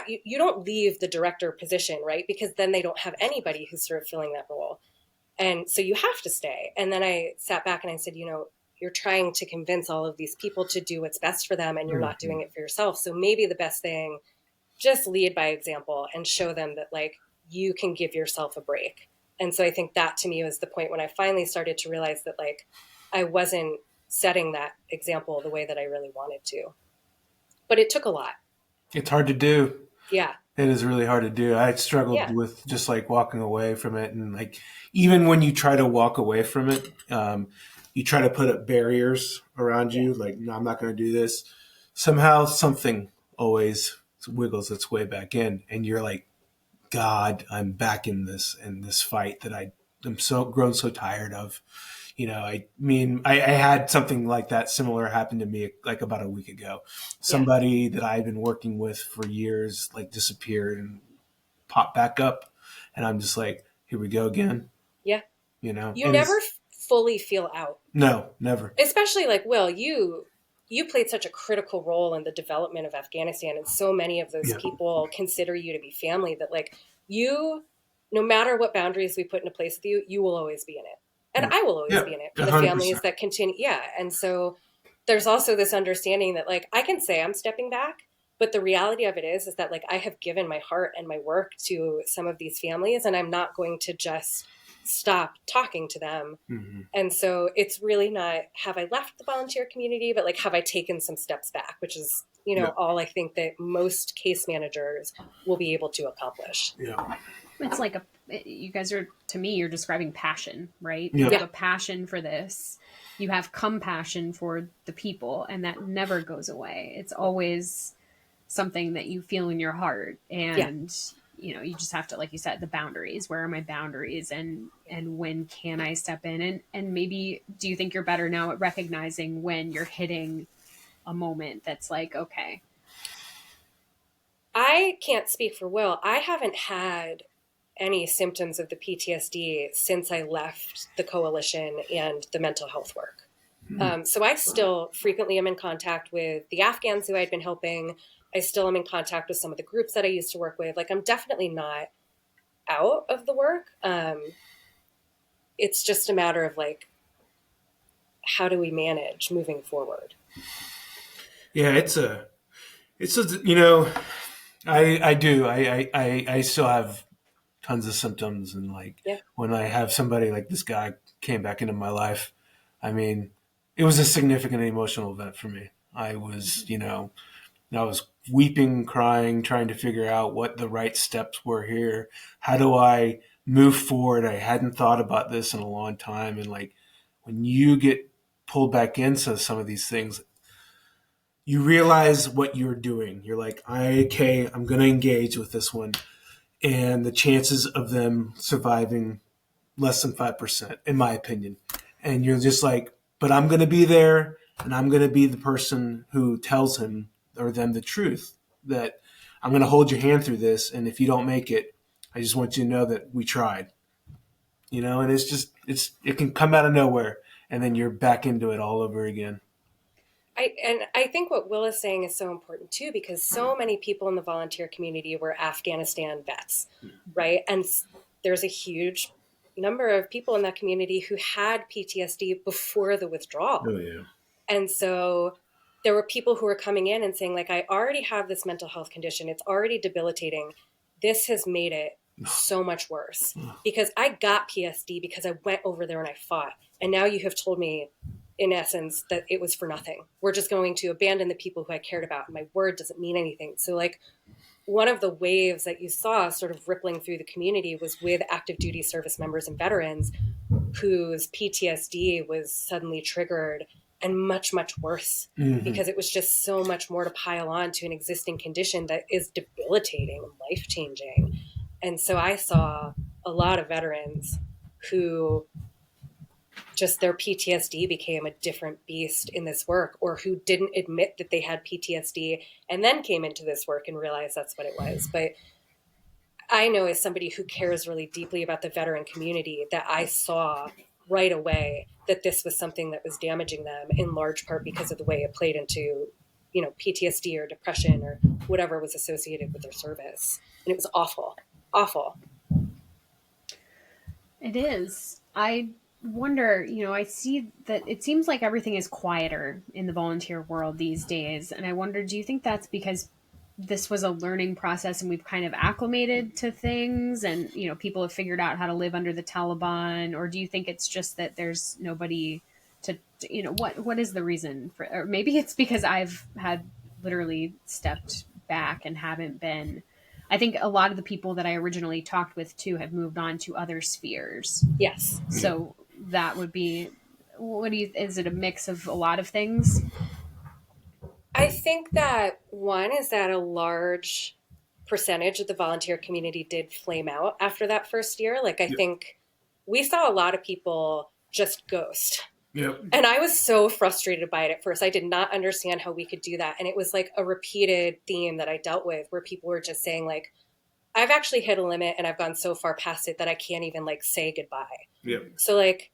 you don't leave the director position, right? Because then they don't have anybody who's sort of filling that role. And so you have to stay. And then I sat back and I said, you're trying to convince all of these people to do what's best for them and you're not doing it for yourself. So maybe the best thing, just lead by example and show them that like you can give yourself a break. And so I think that to me was the point when I finally started to realize that like I wasn't setting that example the way that I really wanted to. But it took a lot. It's hard to do. Yeah. It is really hard to do. I struggled with just like walking away from it. And like, even when you try to walk away from it, you try to put up barriers around you. Like, no, I'm not going to do this. Somehow something always wiggles its way back in. And you're like, God, I'm back in this fight that I'm grown so tired of. I had something like that similar happen to me like about a week ago. Somebody that I've been working with for years like disappeared and popped back up. And I'm just like, here we go again. Yeah. You never fully feel out. No, never. Especially like, Will, you played such a critical role in the development of Afghanistan. And so many of those people consider you to be family that like you, no matter what boundaries we put into place with you, you will always be in it. And I will always be in it for 100%. The families that continue. Yeah. And so there's also this understanding that like, I can say I'm stepping back, but the reality of it is that like, I have given my heart and my work to some of these families and I'm not going to just stop talking to them. Mm-hmm. And so it's really not, have I left the volunteer community, but like, have I taken some steps back, which is, all I think that most case managers will be able to accomplish. Yeah. It's like you guys are, to me, you're describing passion, right? Yeah. You have a passion for this. You have compassion for the people, and that never goes away. It's always something that you feel in your heart. And, you just have to, like you said, the boundaries. Where are my boundaries? And when can I step in? And maybe, do you think you're better now at recognizing when you're hitting a moment that's like, okay. I can't speak for Will. I haven't had any symptoms of the PTSD since I left the coalition and the mental health work. So I still frequently am in contact with the Afghans who I'd been helping I still am in contact with some of the groups that I used to work with. Like, I'm definitely not out of the work. It's just a matter of like, how do we manage moving forward? Yeah, it's a, you know, I still have tons of symptoms. And like, Yeah. when I have somebody like this guy came back into my life, I mean, it was a significant emotional event for me. I was, I was weeping, crying, trying to figure out what the right steps were here. How do I move forward? I hadn't thought about this in a long time. And like, when you get pulled back into some of these things, you realize what you're doing. You're like, okay, I'm going to engage with this one. And the chances of them surviving less than 5%, in my opinion. And you're just like, but I'm going to be there, and I'm going to be the person who tells him or them the truth, that I'm going to hold your hand through this. And if you don't make it, I just want you to know that we tried, and it can come out of nowhere, and then you're back into it all over again. I think what Will is saying is so important too, because so many people in the volunteer community were Afghanistan vets, right? And there's a huge number of people in that community who had PTSD before the withdrawal. Oh, yeah. And so there were people who were coming in and saying, like, I already have this mental health condition. It's already debilitating. This has made it so much worse because I got PSD because I went over there and I fought. And now you have told me, in essence, that it was for nothing. We're just going to abandon the people who I cared about. And my word doesn't mean anything. So like, one of the waves that you saw sort of rippling through the community was with active duty service members and veterans whose PTSD was suddenly triggered and much, much worse because it was just so much more to pile on to an existing condition that is debilitating and life-changing. And so I saw a lot of veterans who just their PTSD became a different beast in this work, or who didn't admit that they had PTSD and then came into this work and realized that's what it was. But I know, as somebody who cares really deeply about the veteran community, that I saw right away that this was something that was damaging them, in large part because of the way it played into, PTSD or depression or whatever was associated with their service. And it was awful, awful. It is. I wonder, I see that it seems like everything is quieter in the volunteer world these days. And I wonder, do you think that's because this was a learning process and we've kind of acclimated to things and, people have figured out how to live under the Taliban? Or do you think it's just that there's nobody to what is the reason for, or maybe it's because I've had literally stepped back and haven't been. I think a lot of the people that I originally talked with too have moved on to other spheres. Yes. So that would be, is it a mix of a lot of things? I think that one is that a large percentage of the volunteer community did flame out after that first year. Like, I think we saw a lot of people just ghost. Yep. And I was so frustrated by it at first. I did not understand how we could do that. And it was like a repeated theme that I dealt with, where people were just saying, like, I've actually hit a limit and I've gone so far past it that I can't even like say goodbye. Yep. So like,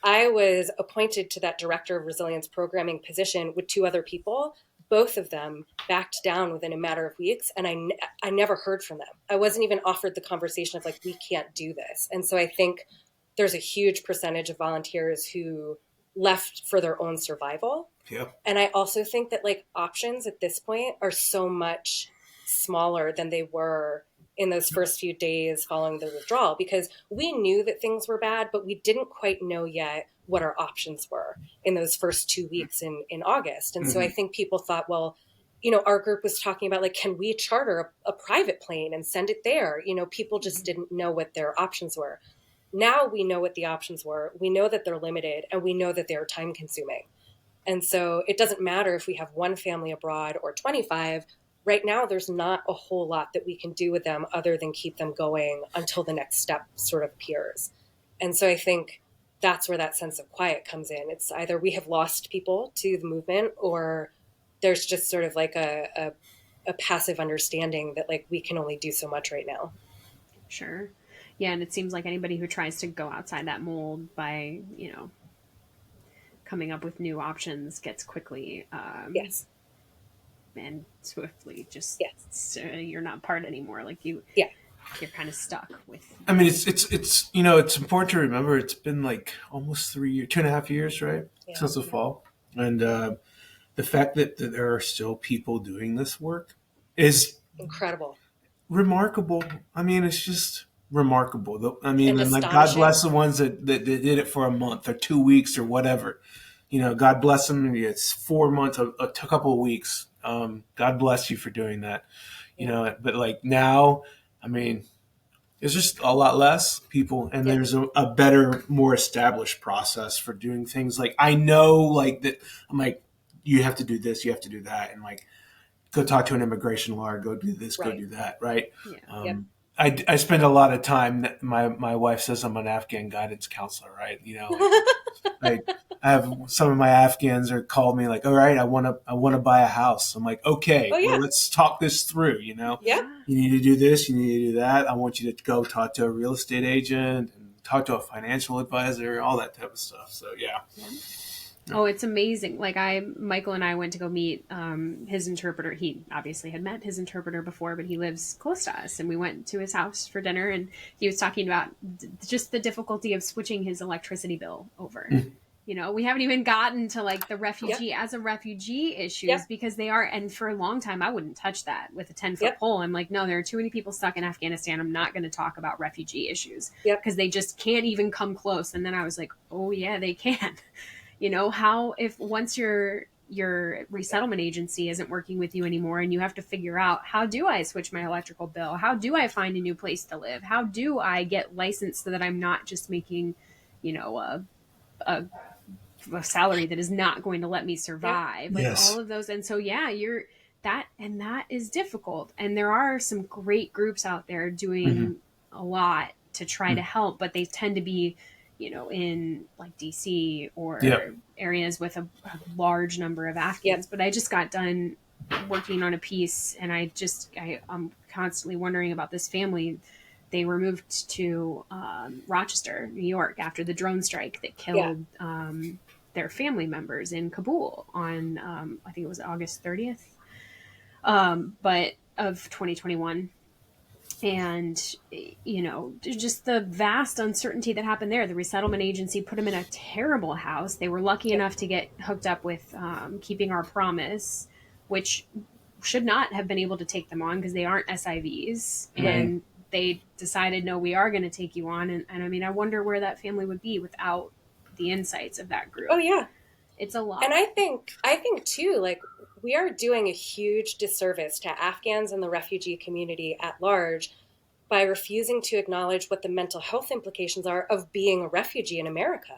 I was appointed to that director of resilience programming position with two other people. Both of them backed down within a matter of weeks. And I never heard from them. I wasn't even offered the conversation of like, we can't do this. And so I think there's a huge percentage of volunteers who left for their own survival. Yep. And I also think that like options at this point are so much smaller than they were in those first few days following the withdrawal, because we knew that things were bad, but we didn't quite know yet what our options were in those first 2 weeks in August. And so I think people thought, well, our group was talking about like, can we charter a private plane and send it there? People just didn't know what their options were. Now we know what the options were. We know that they're limited, and we know that they're time consuming. And so it doesn't matter if we have one family abroad or 25. Right now, there's not a whole lot that we can do with them other than keep them going until the next step sort of appears. And so I think that's where that sense of quiet comes in. It's either we have lost people to the movement, or there's just sort of like a passive understanding that like we can only do so much right now. Sure. Yeah, and it seems like anybody who tries to go outside that mold by, coming up with new options gets quickly and swiftly just Yes. you're not part anymore. Like you're kind of stuck with. I mean, it's it's important to remember it's been like almost 3 years, 2.5 years, right, since the fall, and the fact that there are still people doing this work is incredible, remarkable. I mean, it's just remarkable. I mean, and like God astonishing. bless the ones that did it for a month or 2 weeks or whatever. God bless them. It's 4 months, a couple of weeks. God bless you for doing that. But like now, I mean, there's just a lot less people, and there's a better, more established process for doing things. Like I know, like that. I'm like, you have to do this, you have to do that, and like go talk to an immigration lawyer, go do this, go do that, right? Yeah. I spend a lot of time. My wife says I'm an Afghan guidance counselor, right? Like I have some of my Afghans are called me like, all right, I want to buy a house. I'm like, okay, well, let's talk this through. You need to do this, you need to do that. I want you to go talk to a real estate agent and talk to a financial advisor, all that type of stuff. So yeah. Oh, it's amazing. Like Michael and I went to go meet his interpreter. He obviously had met his interpreter before, but he lives close to us. And we went to his house for dinner, and he was talking about just the difficulty of switching his electricity bill over. We haven't even gotten to like the refugee as a refugee issues because they are. And for a long time, I wouldn't touch that with a 10-foot pole. I'm like, no, there are too many people stuck in Afghanistan. I'm not going to talk about refugee issues because they just can't even come close. And then I was like, oh yeah, they can. How if once your resettlement agency isn't working with you anymore and you have to figure out, how do I switch my electrical bill? How do I find a new place to live? How do I get licensed so that I'm not just making, a salary that is not going to let me survive? Like all of those. And so, that is difficult. And there are some great groups out there doing a lot to try to help, but they tend to be in like DC or areas with a large number of Afghans. But I just got done working on a piece, and I'm constantly wondering about this family. They were moved to Rochester, New York, after the drone strike that killed their family members in Kabul on, I think it was August 30th, but of 2021. And, just the vast uncertainty that happened there. The resettlement agency put them in a terrible house. They were lucky enough to get hooked up with Keeping Our Promise, which should not have been able to take them on because they aren't SIVs. And they decided, no, we are going to take you on. And I mean, I wonder where that family would be without the insights of that group. Oh, yeah. It's a lot. And I think too, like, we are doing a huge disservice to Afghans and the refugee community at large by refusing to acknowledge what the mental health implications are of being a refugee in America,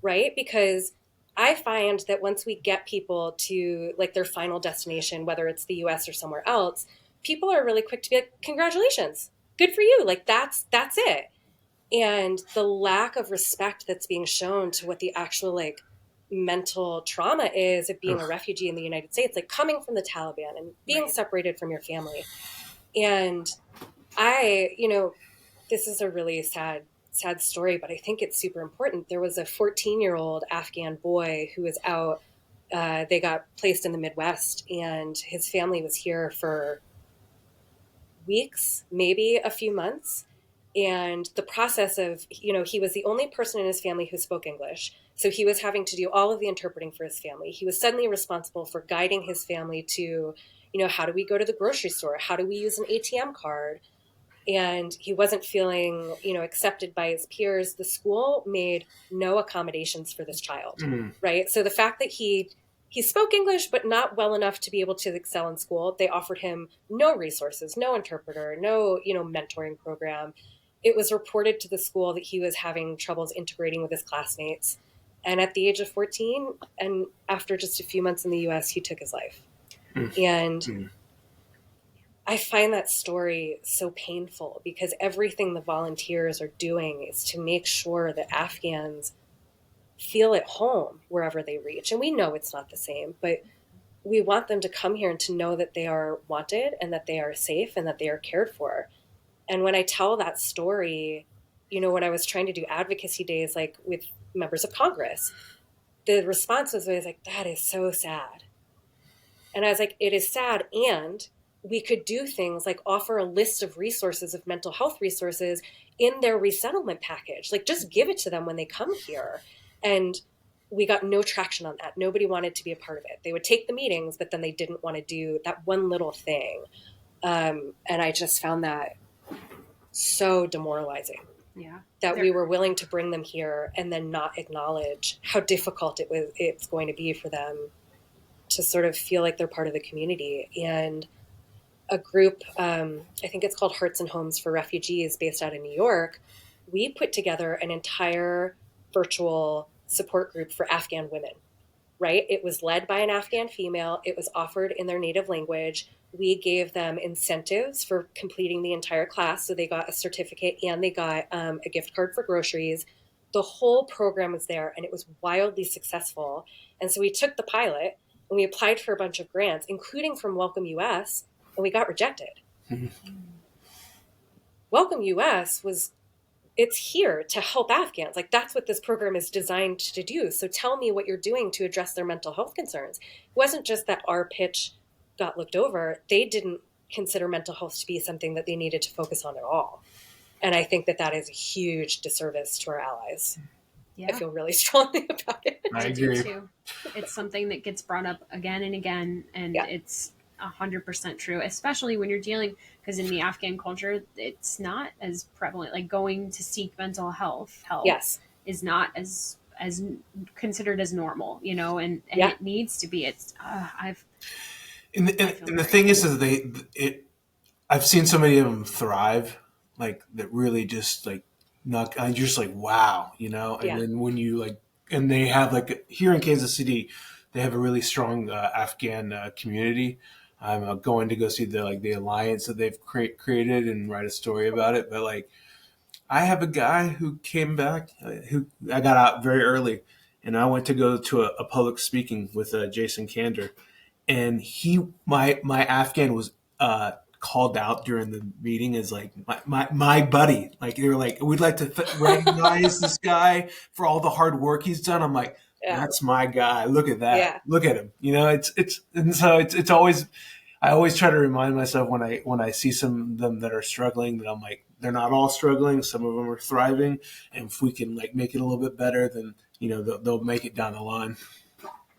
right? Because I find that once we get people to like their final destination, whether it's the US or somewhere else, people are really quick to be like, congratulations, good for you. Like that's it. And the lack of respect that's being shown to what the actual like mental trauma is of being a refugee in the United States, like coming from the Taliban and being separated from your family. And this is a really sad story, but I think it's super important. There was a 14-year-old Afghan boy who was out. They got placed in the Midwest, and his family was here for weeks, maybe a few months. And the process of, he was the only person in his family who spoke English. So he was having to do all of the interpreting for his family. He was suddenly responsible for guiding his family to, how do we go to the grocery store? How do we use an ATM card? And he wasn't feeling, accepted by his peers. The school made no accommodations for this child, right? So the fact that he spoke English, but not well enough to be able to excel in school, they offered him no resources, no interpreter, no, mentoring program. It was reported to the school that he was having troubles integrating with his classmates. And at the age of 14, and after just a few months in the US, he took his life. And I find that story so painful because everything the volunteers are doing is to make sure that Afghans feel at home wherever they reach. And we know it's not the same, but we want them to come here and to know that they are wanted and that they are safe and that they are cared for. And when I tell that story, when I was trying to do advocacy days, like with members of Congress, the response was always like, that is so sad. And I was like, it is sad. And we could do things like offer a list of resources, of mental health resources in their resettlement package. Like, just give it to them when they come here. And we got no traction on that. Nobody wanted to be a part of it. They would take the meetings, but then they didn't want to do that one little thing. And I just found that so demoralizing. Yeah. That we were willing to bring them here and then not acknowledge how difficult it's going to be for them to sort of feel like they're part of the community. And a group, I think it's called Hearts and Homes for Refugees, based out of New York, we put together an entire virtual support group for Afghan women, right? It was led by an Afghan female. It was offered in their native language. We gave them incentives for completing the entire class. So they got a certificate and they got a gift card for groceries. The whole program was there and it was wildly successful. And so we took the pilot and we applied for a bunch of grants, including from Welcome US, and we got rejected. Welcome US it's here to help Afghans. Like, that's what this program is designed to do. So tell me what you're doing to address their mental health concerns. It wasn't just that our pitch got looked over. They didn't consider mental health to be something that they needed to focus on at all. And I think that is a huge disservice to our allies. Yeah. I feel really strongly about it. I agree. Do too. It's something that gets brought up again and again, and it's 100% true, especially when you're dealing, because in the Afghan culture, it's not as prevalent. Like, going to seek mental health help is not as considered as normal, you know, and it needs to be. It's and the thing is I've seen so many of them thrive, like, that really just like knock. I'm just like, wow, you know. And then when you like, and they have like here in Kansas City, they have a really strong Afghan community. I'm going to go see the alliance that they've created and write a story about it. But like, I have a guy who came back, who I got out very early, and I went to go to a public speaking with Jason Kander, and my Afghan was called out during the meeting as like my buddy. Like, they were like, we'd like to recognize this guy for all the hard work he's done. I'm like, that's my guy. Look at that. Yeah. Look at him. You know, it's always, I always try to remind myself when I see some of them that are struggling, that I'm like, they're not all struggling. Some of them are thriving. And if we can like make it a little bit better, then, you know, they'll make it down the line.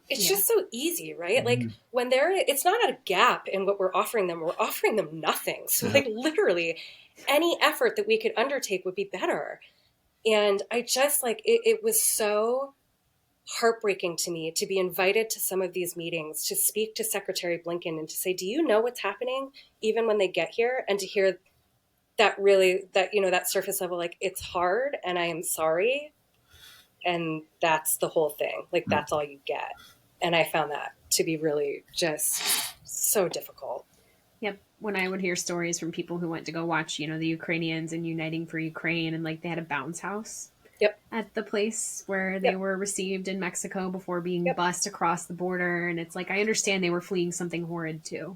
It's just so easy, right? Like, when it's not a gap in what we're offering them nothing. So like, literally any effort that we could undertake would be better. And I just like, it was so heartbreaking to me to be invited to some of these meetings, to speak to Secretary Blinken and to say, do you know what's happening even when they get here? And to hear that surface level, like, it's hard and I am sorry. And that's the whole thing. Like, that's all you get. And I found that to be really just so difficult. Yep. When I would hear stories from people who went to go watch, you know, the Ukrainians and Uniting for Ukraine, and like, they had a bounce house at the place where they were received in Mexico before being bussed across the border. And it's like, I understand they were fleeing something horrid too,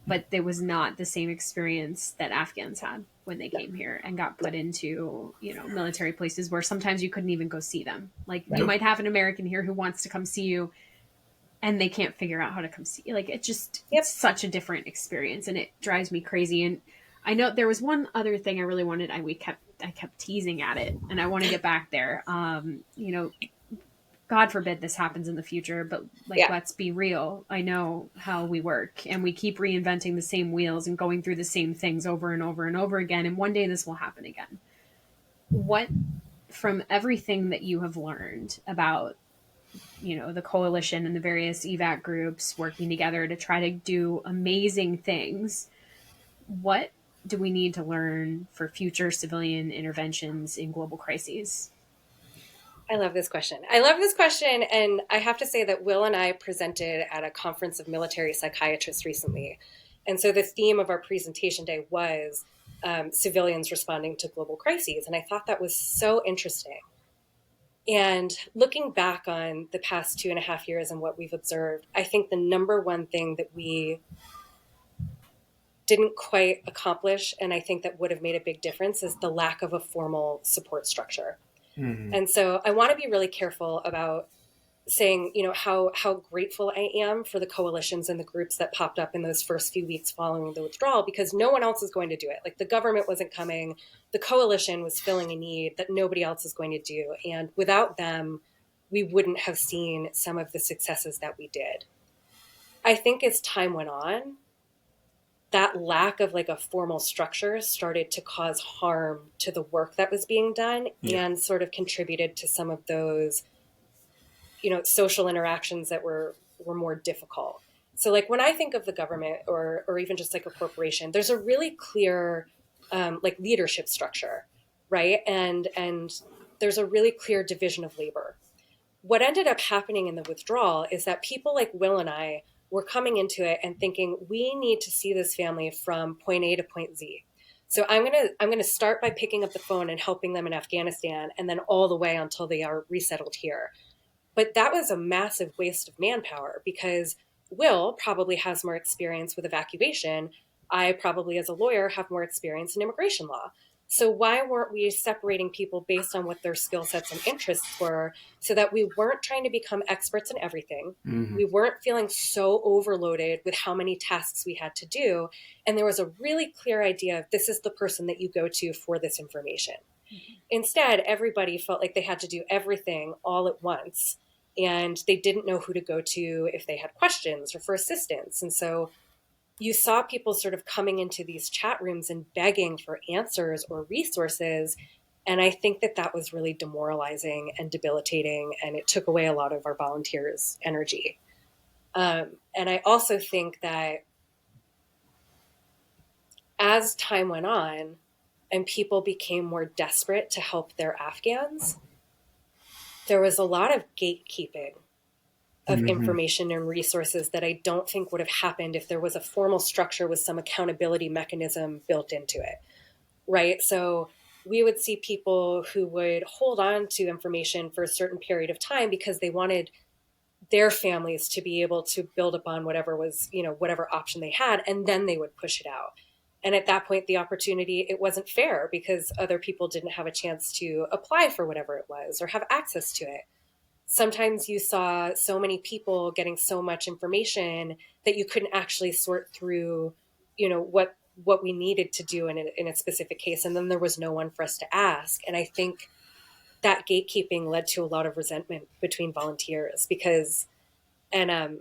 but there was not the same experience that Afghans had when they came here and got put into, you know, military places where sometimes you couldn't even go see them. Like, you might have an American here who wants to come see you, and they can't figure out how to come see you. Like, it just, it's such a different experience, and it drives me crazy. And I know there was one other thing I really wanted. I kept teasing at it, and I want to get back there. You know, God forbid this happens in the future, but like, let's be real. I know how we work, and we keep reinventing the same wheels and going through the same things over and over and over again. And one day this will happen again. What, from everything that you have learned about, you know, the coalition and the various evac groups working together to try to do amazing things, what do we need to learn for future civilian interventions in global crises? I love this question. And I have to say that Will and I presented at a conference of military psychiatrists recently. And so the theme of our presentation day was civilians responding to global crises. And I thought that was so interesting. And looking back on the past 2.5 years and what we've observed, I think the number one thing that we didn't quite accomplish, and I think that would have made a big difference, is the lack of a formal support structure. And so I want to be really careful about saying, how grateful I am for the coalitions and the groups that popped up in those first few weeks following the withdrawal, because no one else is going to do it. Like, the government wasn't coming. The coalition was filling a need that nobody else is going to do. And without them, we wouldn't have seen some of the successes that we did. I think as time went on, that lack of like a formal structure started to cause harm to the work that was being done, and sort of contributed to some of those, social interactions that were more difficult. So like when I think of the government or even just like a corporation, there's a really clear like leadership structure, right? And there's a really clear division of labor. What ended up happening in the withdrawal is that people like Will and I were coming into it and thinking, we need to see this family from point A to point Z. So I'm gonna start by picking up the phone and helping them in Afghanistan, and then all the way until they are resettled here. But that was a massive waste of manpower, because Will probably has more experience with evacuation. I probably, as a lawyer, have more experience in immigration law. So why weren't we separating people based on what their skill sets and interests were, so that we weren't trying to become experts in everything? Mm-hmm. We weren't feeling so overloaded with how many tasks we had to do. And there was a really clear idea of, this is the person that you go to for this information. Mm-hmm. Instead, everybody felt like they had to do everything all at once, and they didn't know who to go to if they had questions or for assistance. And so you saw people sort of coming into these chat rooms and begging for answers or resources. And I think that was really demoralizing and debilitating, and it took away a lot of our volunteers' energy. And I also think that as time went on and people became more desperate to help their Afghans, there was a lot of gatekeeping of mm-hmm. information and resources that I don't think would have happened if there was a formal structure with some accountability mechanism built into it, right? So we would see people who would hold on to information for a certain period of time because they wanted their families to be able to build upon whatever was, whatever option they had, and then they would push it out. And at that point, the opportunity, it wasn't fair because other people didn't have a chance to apply for whatever it was or have access to it. Sometimes you saw so many people getting so much information that you couldn't actually sort through, what we needed to do in a specific case. And then there was no one for us to ask. And I think that gatekeeping led to a lot of resentment between volunteers because, and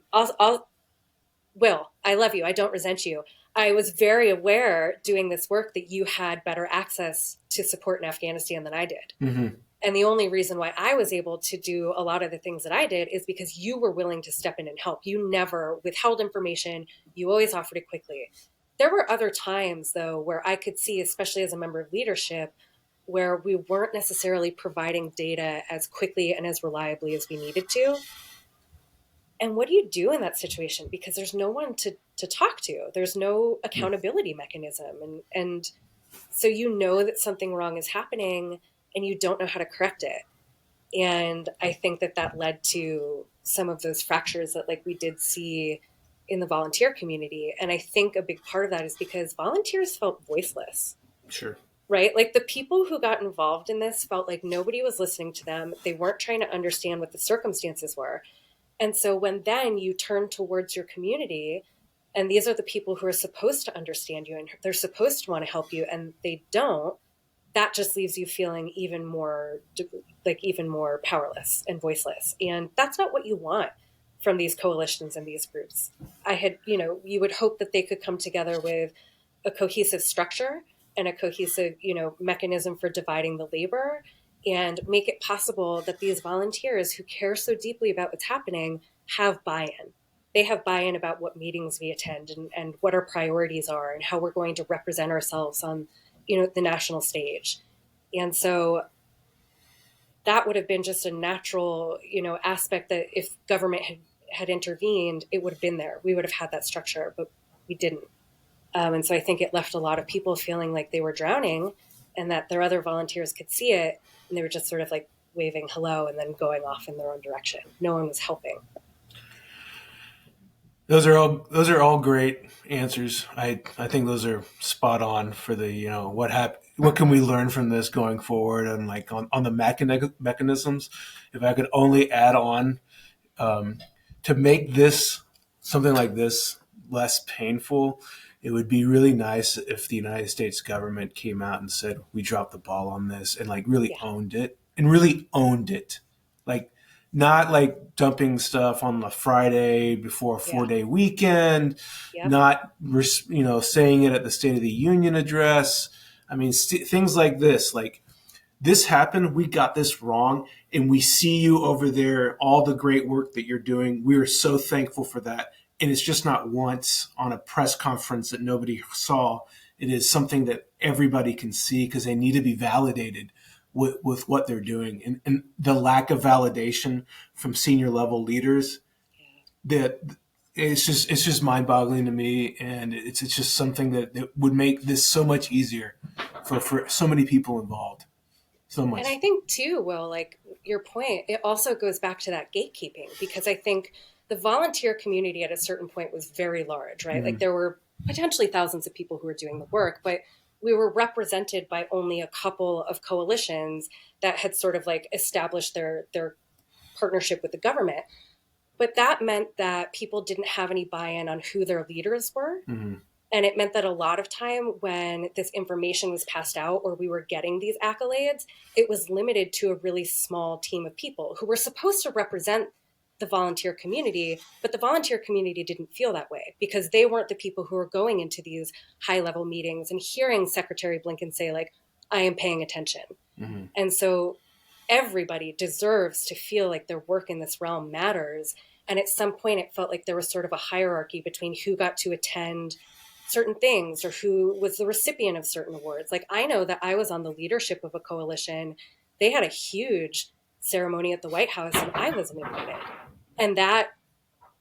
Will, I love you. I don't resent you. I was very aware doing this work that you had better access to support in Afghanistan than I did. Mm-hmm. And the only reason why I was able to do a lot of the things that I did is because you were willing to step in and help. You never withheld information. You always offered it quickly. There were other times, though, where I could see, especially as a member of leadership, where we weren't necessarily providing data as quickly and as reliably as we needed to. And what do you do in that situation? Because there's no one to talk to. There's no accountability mechanism. And so that something wrong is happening and you don't know how to correct it. And I think that led to some of those fractures that we did see in the volunteer community. And I think a big part of that is because volunteers felt voiceless. Sure. Right? Like the people who got involved in this felt like nobody was listening to them. They weren't trying to understand what the circumstances were. And so when then you turn towards your community, and these are the people who are supposed to understand you and they're supposed to want to help you, and they don't, that just leaves you feeling even more powerless and voiceless. And that's not what you want from these coalitions and these groups. You would hope that they could come together with a cohesive structure and a cohesive, mechanism for dividing the labor, and make it possible that these volunteers who care so deeply about what's happening have buy-in. They have buy-in about what meetings we attend and what our priorities are and how we're going to represent ourselves on, the national stage. And so that would have been just a natural, aspect that if government had intervened, it would have been there. We would have had that structure, but we didn't. And so I think it left a lot of people feeling like they were drowning and that their other volunteers could see it. And they were just sort of waving hello and then going off in their own direction. No one was helping. Those are all great answers. I think those are spot on for the, what can we learn from this going forward, and on the mechanisms. If I could only add on to make this something like this less painful, it would be really nice if the United States government came out and said, we dropped the ball on this, and like really owned it and really owned it. Like, not like dumping stuff on the Friday before a 4-day weekend, not, saying it at the State of the Union address. I mean, things like this, like, this happened, we got this wrong, and we see you over there, all the great work that you're doing. We are so thankful for that. And it's just not once on a press conference that nobody saw. It is something that everybody can see because they need to be validated with what they're doing. And the lack of validation from senior level leaders, that it's just mind-boggling to me. And it's just something that would make this so much easier for so many people involved. So much. And I think too, Will, like your point, it also goes back to that gatekeeping, because I think the volunteer community at a certain point was very large, right? Mm-hmm. Like there were potentially thousands of people who were doing the work, but we were represented by only a couple of coalitions that had sort of like established their partnership with the government. But that meant that people didn't have any buy-in on who their leaders were. Mm-hmm. And it meant that a lot of time when this information was passed out or we were getting these accolades, it was limited to a really small team of people who were supposed to represent the volunteer community, but the volunteer community didn't feel that way because they weren't the people who were going into these high-level meetings and hearing Secretary Blinken say, like, I am paying attention. Mm-hmm. And so everybody deserves to feel like their work in this realm matters. And at some point, it felt like there was sort of a hierarchy between who got to attend certain things or who was the recipient of certain awards. Like, I know that I was on the leadership of a coalition. They had a huge ceremony at the White House and I wasn't invited. And that,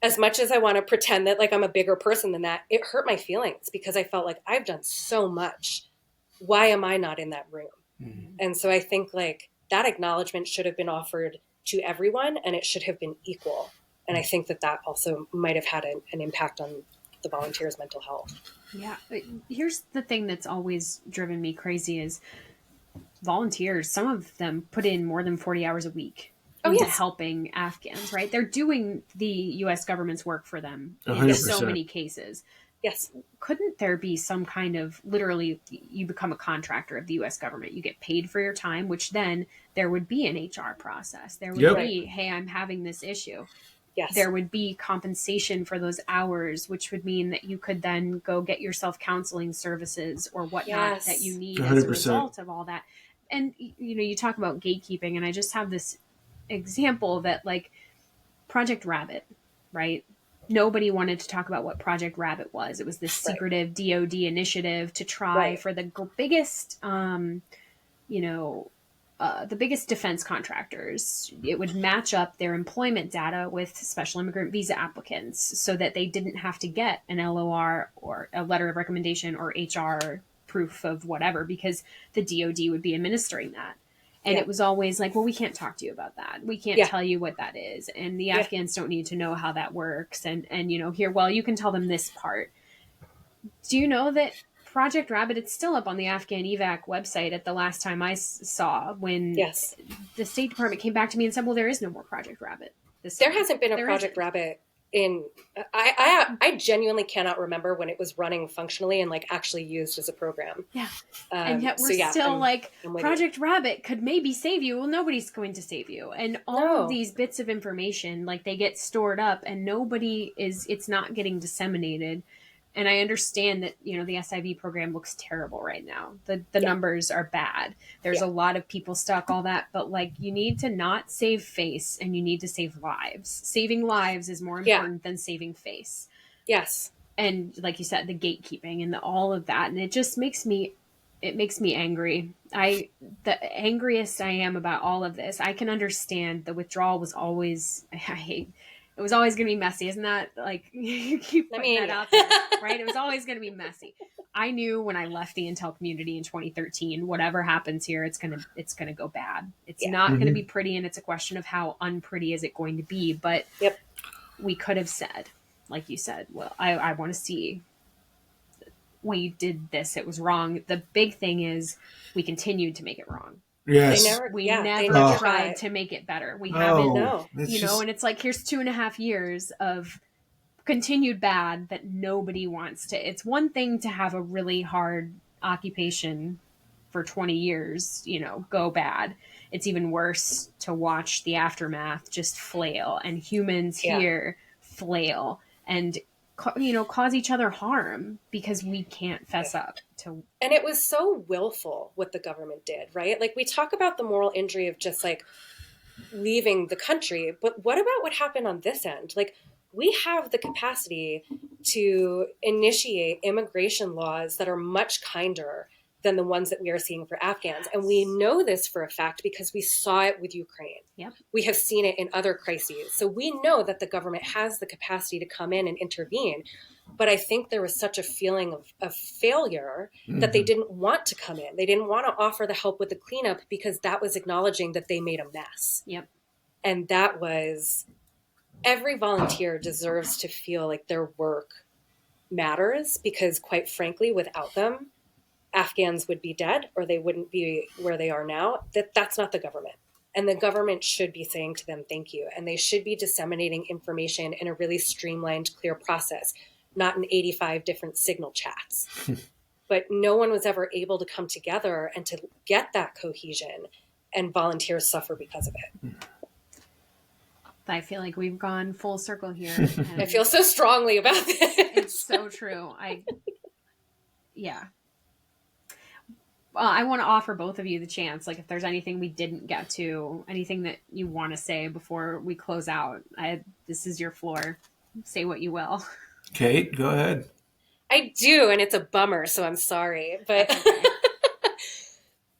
as much as I want to pretend that like I'm a bigger person than that, it hurt my feelings because I felt like I've done so much. Why am I not in that room? Mm-hmm. And so I think like that acknowledgement should have been offered to everyone and it should have been equal. And I think that also might have had an impact on the volunteers' mental health. Yeah. Here's the thing that's always driven me crazy is volunteers, some of them put in more than 40 hours a week into helping Afghans, right? They're doing the U.S. government's work for them 100%. In so many cases. Yes. Couldn't there be some kind of, literally, you become a contractor of the U.S. government. You get paid for your time, which then there would be an HR process. There would be, hey, I'm having this issue. Yes. There would be compensation for those hours, which would mean that you could then go get yourself counseling services or whatnot that you need 100%. As a result of all that. And, you talk about gatekeeping, and I just have this example that, like, Project Rabbit, right? Nobody wanted to talk about what Project Rabbit was. It was this secretive DoD initiative to try for the biggest, the biggest defense contractors. It would match up their employment data with special immigrant visa applicants so that they didn't have to get an LOR or a letter of recommendation or HR proof of whatever, because the DoD would be administering that. And it was always like, well, we can't talk to you about that. We can't tell you what that is. And the Afghans don't need to know how that works. And here, well, you can tell them this part. Do you know that Project Rabbit, it's still up on the Afghan evac website at the last time I saw, when the State Department came back to me and said, well, there is no more Project Rabbit. There hasn't been a Project Rabbit in, I genuinely cannot remember when it was running functionally and like actually used as a program. Yeah. And yet we're still Project Rabbit could maybe save you. Well, nobody's going to save you. And all of these bits of information, like, they get stored up and it's not getting disseminated. And I understand that, the SIV program looks terrible right now. The numbers are bad. There's a lot of people stuck, all that. But, like, you need to not save face and you need to save lives. Saving lives is more important than saving face. Yes. And like you said, the gatekeeping and all of that. And it just makes me angry. The angriest I am about all of this. I can understand the withdrawal was always, it was always going to be messy. Isn't that, like, you keep putting that out there, right? It was always going to be messy. I knew when I left the Intel community in 2013, whatever happens here, it's going to go bad. It's not going to be pretty. And it's a question of how unpretty is it going to be. But we could have said, like you said, well, I want to see, we did this. It was wrong. The big thing is we continued to make it wrong. Yes. We they never tried to make it better. We haven't, and it's like, here's 2.5 years of continued bad that nobody wants to. It's one thing to have a really hard occupation for 20 years, go bad. It's even worse to watch the aftermath just flail, and humans here flail and cause each other harm because we can't fess up to. And it was so willful what the government did, right? Like, we talk about the moral injury of just like leaving the country, but what about what happened on this end? Like, we have the capacity to initiate immigration laws that are much kinder than the ones that we are seeing for Afghans. And we know this for a fact because we saw it with Ukraine. Yep. We have seen it in other crises. So we know that the government has the capacity to come in and intervene. But I think there was such a feeling of failure that they didn't want to come in. They didn't want to offer the help with the cleanup because that was acknowledging that they made a mess. Yep. And that was, every volunteer deserves to feel like their work matters, because quite frankly, without them, Afghans would be dead, or they wouldn't be where they are now. That's not the government. And the government should be saying to them, thank you. And they should be disseminating information in a really streamlined, clear process, not in 85 different signal chats. But no one was ever able to come together and to get that cohesion, and volunteers suffer because of it. I feel like we've gone full circle here. I feel so strongly about this. It's so true. I want to offer both of you the chance. Like, if there's anything we didn't get to, anything that you want to say before we close out, this is your floor. Say what you will. Kate, go ahead. I do, and it's a bummer, so I'm sorry. But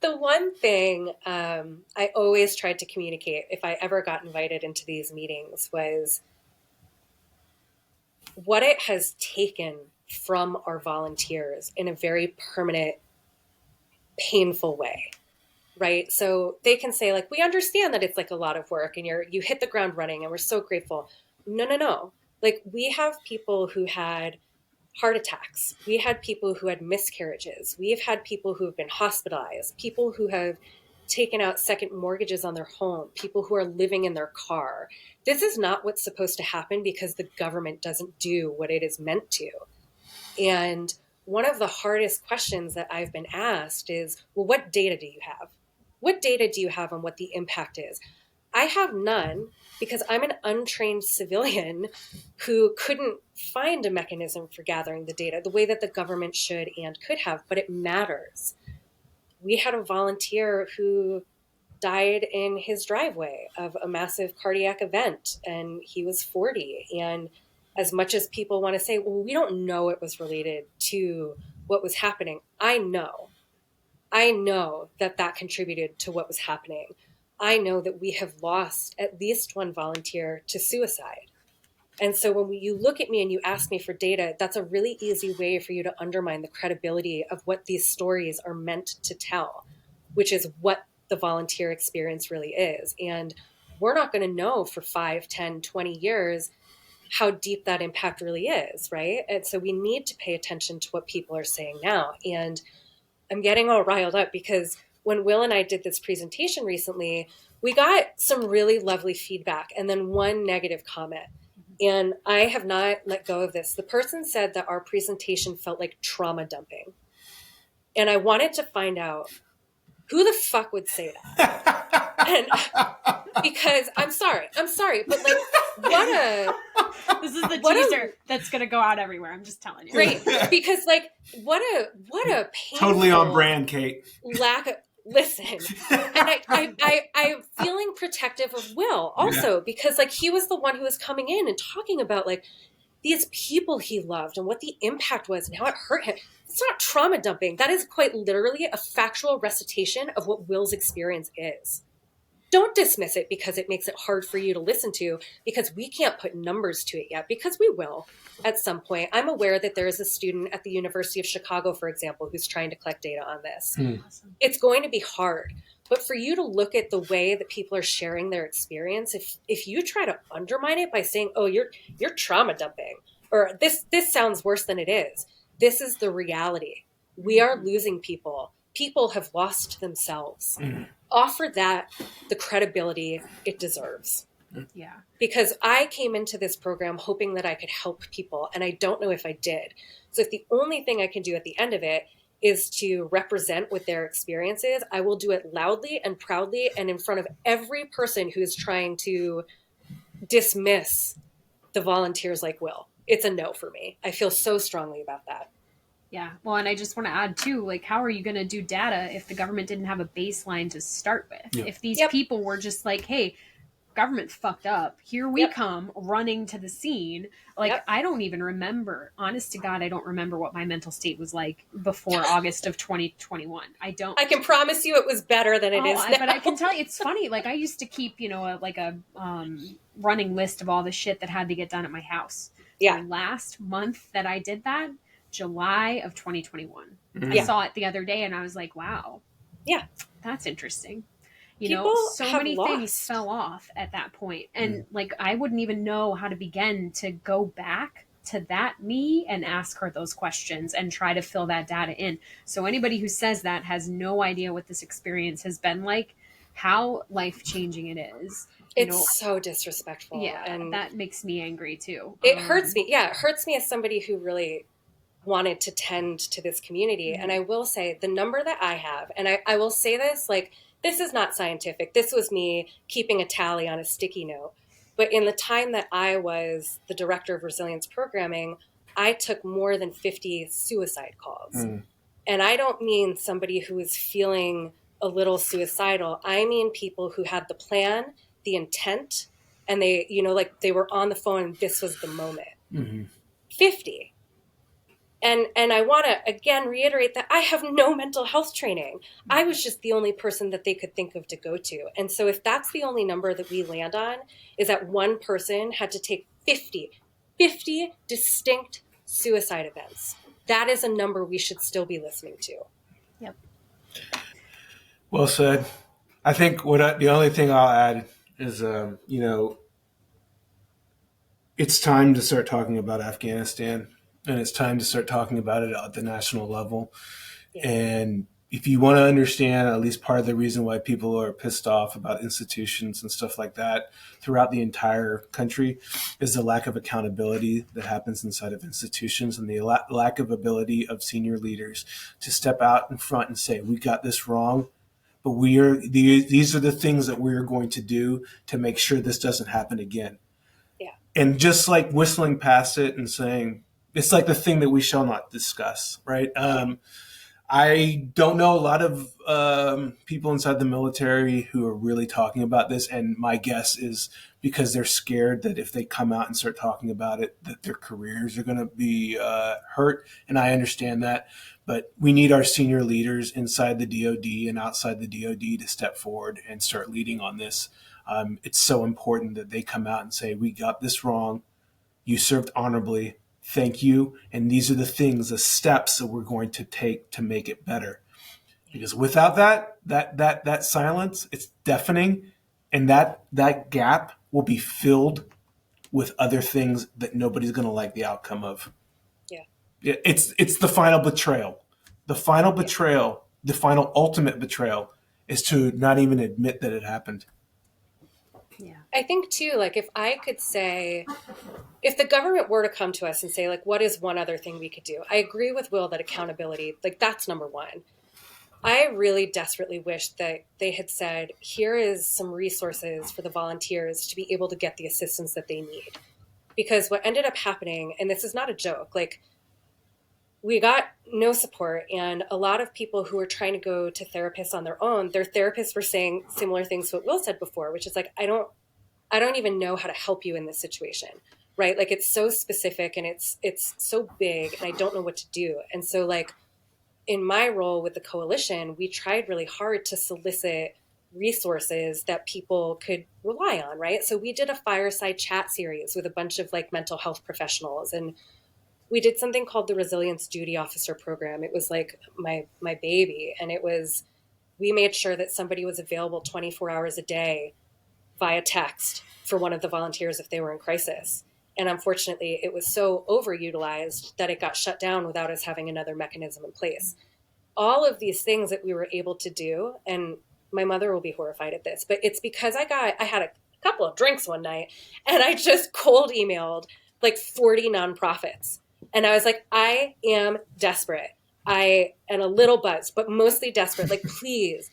the one thing I always tried to communicate if I ever got invited into these meetings was what it has taken from our volunteers in a very permanent, painful way, right? So they can say, like, we understand that it's like a lot of work and you hit the ground running and we're so grateful. No. Like, we have people who had heart attacks. We had people who had miscarriages. We have had people who have been hospitalized, people who have taken out second mortgages on their home, people who are living in their car. This is not what's supposed to happen because the government doesn't do what it is meant to. And one of the hardest questions that I've been asked is, well, what data do you have? What data do you have on what the impact is? I have none, because I'm an untrained civilian who couldn't find a mechanism for gathering the data the way that the government should and could have, but it matters. We had a volunteer who died in his driveway of a massive cardiac event, and he was 40. And as much as people want to say, well, we don't know it was related to what was happening, I know that contributed to what was happening. I know that we have lost at least one volunteer to suicide. And so when you look at me and you ask me for data, that's a really easy way for you to undermine the credibility of what these stories are meant to tell, which is what the volunteer experience really is. And we're not going to know for 5, 10, 20 years how deep that impact really is, right? And so we need to pay attention to what people are saying now. And I'm getting all riled up because when Will and I did this presentation recently, we got some really lovely feedback and then one negative comment. And I have not let go of this. The person said that our presentation felt like trauma dumping. And I wanted to find out who the fuck would say that. And because I'm sorry, but like, this is the teaser that's going to go out everywhere. I'm just telling you. Right. Because like, what a painful, totally on brand, Kate. Lack of, listen. And I'm feeling protective of Will also because like he was the one who was coming in and talking about like these people he loved and what the impact was and how it hurt him. It's not trauma dumping. That is quite literally a factual recitation of what Will's experience is. Don't dismiss it because it makes it hard for you to listen to, because we can't put numbers to it yet, because we will at some point. I'm aware that there is a student at the University of Chicago, for example, who's trying to collect data on this. Awesome. It's going to be hard. But for you to look at the way that people are sharing their experience, if you try to undermine it by saying, oh, you're trauma dumping, or this sounds worse than it is, this is the reality. We are losing people people have lost themselves. Offer that the credibility it deserves. Yeah. Because I came into this program hoping that I could help people, and I don't know if I did. So if the only thing I can do at the end of it is to represent what their experience is, I will do it loudly and proudly and in front of every person who is trying to dismiss the volunteers like Will. It's a no for me. I feel so strongly about that. Yeah. Well, and I just want to add too, like, how are you going to do data if the government didn't have a baseline to start with? Yep. If these people were just like, hey, government fucked up, here we come running to the scene. Like, I don't even remember, honest to God, I don't remember what my mental state was like before August of 2021. I don't. I can promise you it was better than it is now. But I can tell you, it's funny. Like, I used to keep, a running list of all the shit that had to get done at my house. Yeah. The last month that I did that, July of 2021. Mm-hmm. I saw it the other day and I was like, wow. Yeah. That's interesting. People so have many lost. things fell off at that point. And like, I wouldn't even know how to begin to go back to that me and ask her those questions and try to fill that data in. So anybody who says that has no idea what this experience has been like, how life-changing it is. It's so disrespectful. Yeah, and that makes me angry too. It hurts me. Yeah, it hurts me as somebody who really wanted to tend to this community. And I will say the number that I have, and I will say this, like, this is not scientific. This was me keeping a tally on a sticky note. But in the time that I was the director of resilience programming, I took more than 50 suicide calls. And I don't mean somebody who is feeling a little suicidal. I mean people who had the plan, the intent, and they, they were on the phone and this was the moment. 50. And I want to, again, reiterate that I have no mental health training. I was just the only person that they could think of to go to. And so if that's the only number that we land on, is that one person had to take 50 distinct suicide events. That is a number we should still be listening to. Yep. Well said. I think the only thing I'll add is, it's time to start talking about Afghanistan. And it's time to start talking about it at the national level. Yeah. And if you want to understand at least part of the reason why people are pissed off about institutions and stuff like that throughout the entire country is the lack of accountability that happens inside of institutions and the lack of ability of senior leaders to step out in front and say, we got this wrong, but these are the things that we're going to do to make sure this doesn't happen again. Yeah. And just like whistling past it and saying, it's like the thing that we shall not discuss, right? I don't know a lot of people inside the military who are really talking about this, and my guess is because they're scared that if they come out and start talking about it, that their careers are going to be hurt, and I understand that. But we need our senior leaders inside the DoD and outside the DoD to step forward and start leading on this. It's so important that they come out and say, we got this wrong. You served honorably. Thank you. And these are the steps that we're going to take to make it better. Because without that silence, it's deafening. And that gap will be filled with other things that nobody's going to like the outcome of. Yeah. It's the final betrayal. The final betrayal, the final ultimate betrayal is to not even admit that it happened. Yeah. I think too, like if I could say, if the government were to come to us and say, like, what is one other thing we could do? I agree with Will that accountability, like that's number one. I really desperately wish that they had said, here is some resources for the volunteers to be able to get the assistance that they need. Because what ended up happening, and this is not a joke, like we got no support, and a lot of people who were trying to go to therapists on their own, their therapists were saying similar things to what Will said before, which is like, I don't even know how to help you in this situation, right? Like it's so specific and it's so big and I don't know what to do. And so like in my role with the coalition, we tried really hard to solicit resources that people could rely on, right? So we did a fireside chat series with a bunch of like mental health professionals, and we did something called the Resilience Duty Officer Program. It was like my baby. And we made sure that somebody was available 24 hours a day via text for one of the volunteers if they were in crisis. And unfortunately, it was so overutilized that it got shut down without us having another mechanism in place. all of these things that we were able to do. And my mother will be horrified at this, but it's because I had a couple of drinks one night and I just cold emailed like 40 nonprofits. And I was like, I am desperate. I am a little buzzed, but mostly desperate. Like, please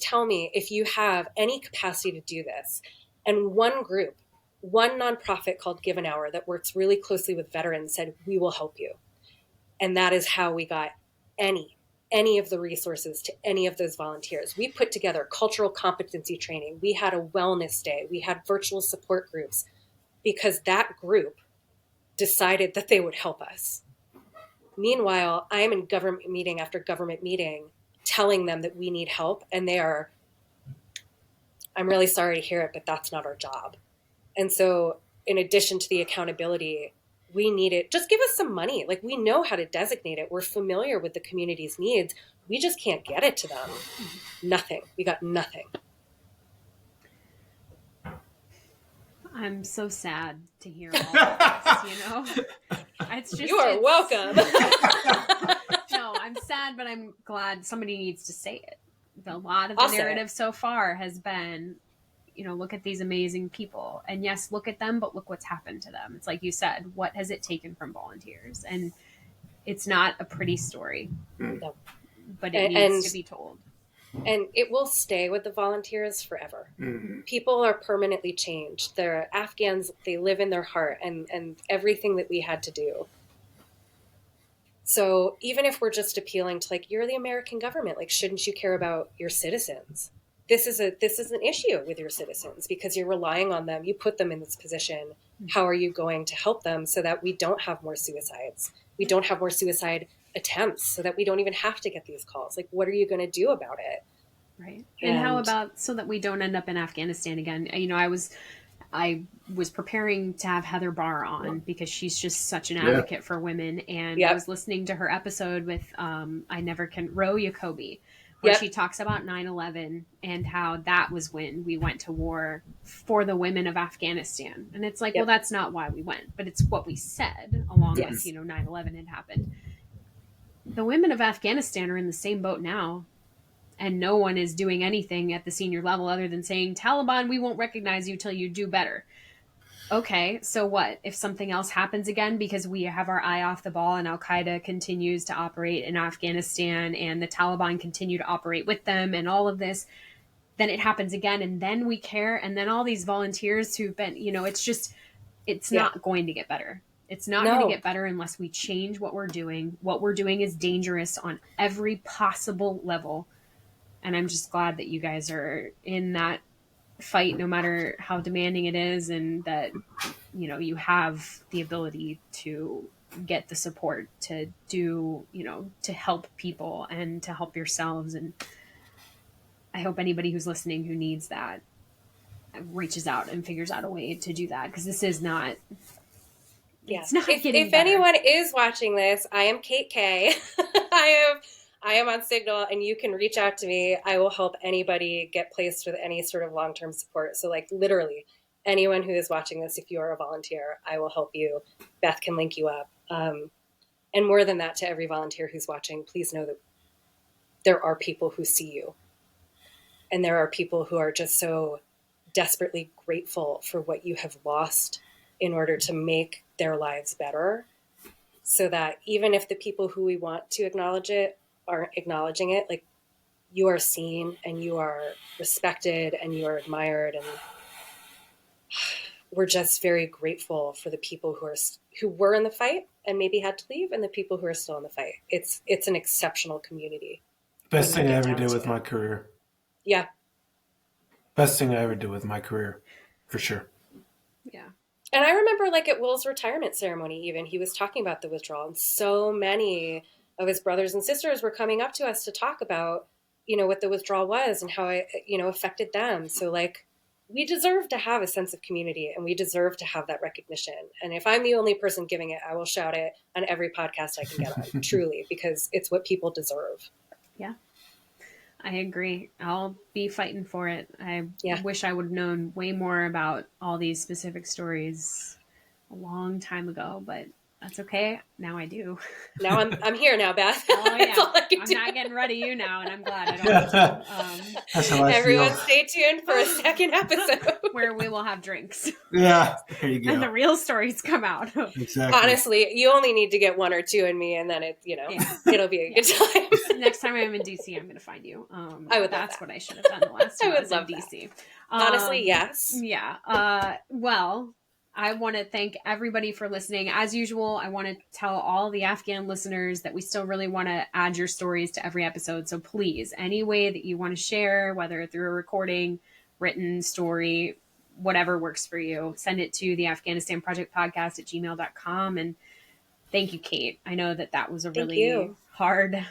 tell me if you have any capacity to do this. And one group, one nonprofit called Give an Hour that works really closely with veterans said, we will help you. And that is how we got any of the resources to any of those volunteers. We put together cultural competency training. We had a wellness day. We had virtual support groups because that group decided that they would help us. Meanwhile, I am in government meeting after government meeting telling them that we need help. And I'm really sorry to hear it, but that's not our job. And so in addition to the accountability, we need it. Just give us some money. Like, we know how to designate it. We're familiar with the community's needs. We just can't get it to them. Nothing. We got nothing. I'm so sad to hear all of this, you know? It's just, you are welcome. No, I'm sad, but I'm glad somebody needs to say it. A lot of the narrative so far has been, you know, look at these amazing people. And yes, look at them, but look what's happened to them. It's like you said, what has it taken from volunteers? And it's not a pretty story, but it needs to be told. And it will stay with the volunteers forever. Mm-hmm. People are permanently changed. They're Afghans. They live in their heart and everything that we had to do. So even if we're just appealing to, like, you're the American government, like, shouldn't you care about your citizens? This is an issue with your citizens because you're relying on them. You put them in this position. How are you going to help them so that we don't have more suicides? We don't have more suicide attempts, so that we don't even have to get these calls. Like, what are you going to do about it? Right. And how about so that we don't end up in Afghanistan again? You know, I was preparing to have Heather Barr on because she's just such an advocate for women. And I was listening to her episode with Ro Jacoby, where she talks about 9/11 and how that was when we went to war for the women of Afghanistan. And it's like, well, that's not why we went, but it's what we said along with, 9/11 had happened. The women of Afghanistan are in the same boat now. And no one is doing anything at the senior level other than saying, Taliban, we won't recognize you till you do better. Okay, so what? If something else happens again because we have our eye off the ball and Al-Qaeda continues to operate in Afghanistan and the Taliban continue to operate with them and all of this, then it happens again and then we care. And then all these volunteers who've been, it's not going to get better. It's not going to get better unless we change what we're doing. What we're doing is dangerous on every possible level. And I'm just glad that you guys are in that fight, no matter how demanding it is, and that, you have the ability to get the support to do, to help people and to help yourselves. And I hope anybody who's listening who needs that reaches out and figures out a way to do that. Because this is not, it's not getting if better. Anyone is watching this, I am Kate K. I am on Signal, and you can reach out to me. I will help anybody get placed with any sort of long-term support. So, like, literally anyone who is watching this, if you are a volunteer, I will help you. Beth can link you up. And more than that, to every volunteer who's watching, please know that there are people who see you. And there are people who are just so desperately grateful for what you have lost in order to make their lives better. So that even if the people who we want to acknowledge it aren't acknowledging it, like, you are seen and you are respected and you are admired, and we're just very grateful for the people who were in the fight and maybe had to leave, and the people who are still in the fight. It's an exceptional community. Best thing I ever did with my career. Yeah. Best thing I ever did with my career, for sure. Yeah. And I remember, like, at Will's retirement ceremony, even, he was talking about the withdrawal, and so many of his brothers and sisters were coming up to us to talk about, what the withdrawal was and how it, affected them. So, like, we deserve to have a sense of community, and we deserve to have that recognition. And if I'm the only person giving it, I will shout it on every podcast I can get on, truly, because it's what people deserve. Yeah, I agree. I'll be fighting for it. I wish I would have known way more about all these specific stories a long time ago, but That's okay. Now I do. Now I'm here now, Beth. Oh yeah, That's all I can I'm do. not getting rid of you now, and I'm glad I don't have to. That's how I Everyone feel. stay tuned for a second episode Where we will have drinks. Yeah, there you go. And the real stories come out. Exactly. Honestly, you only need to get one or two in me, and then it'll be a good time. Next time I'm in DC, I'm going to find you. I would. That's what I should have done the last time I was in DC. Honestly, yes. Yeah. Well, I want to thank everybody for listening. As usual, I want to tell all the Afghan listeners that we still really want to add your stories to every episode. So please, any way that you want to share, whether through a recording, written story, whatever works for you, send it to the Afghanistan Project Podcast at gmail.com. And thank you, Kate. I know that was a really hard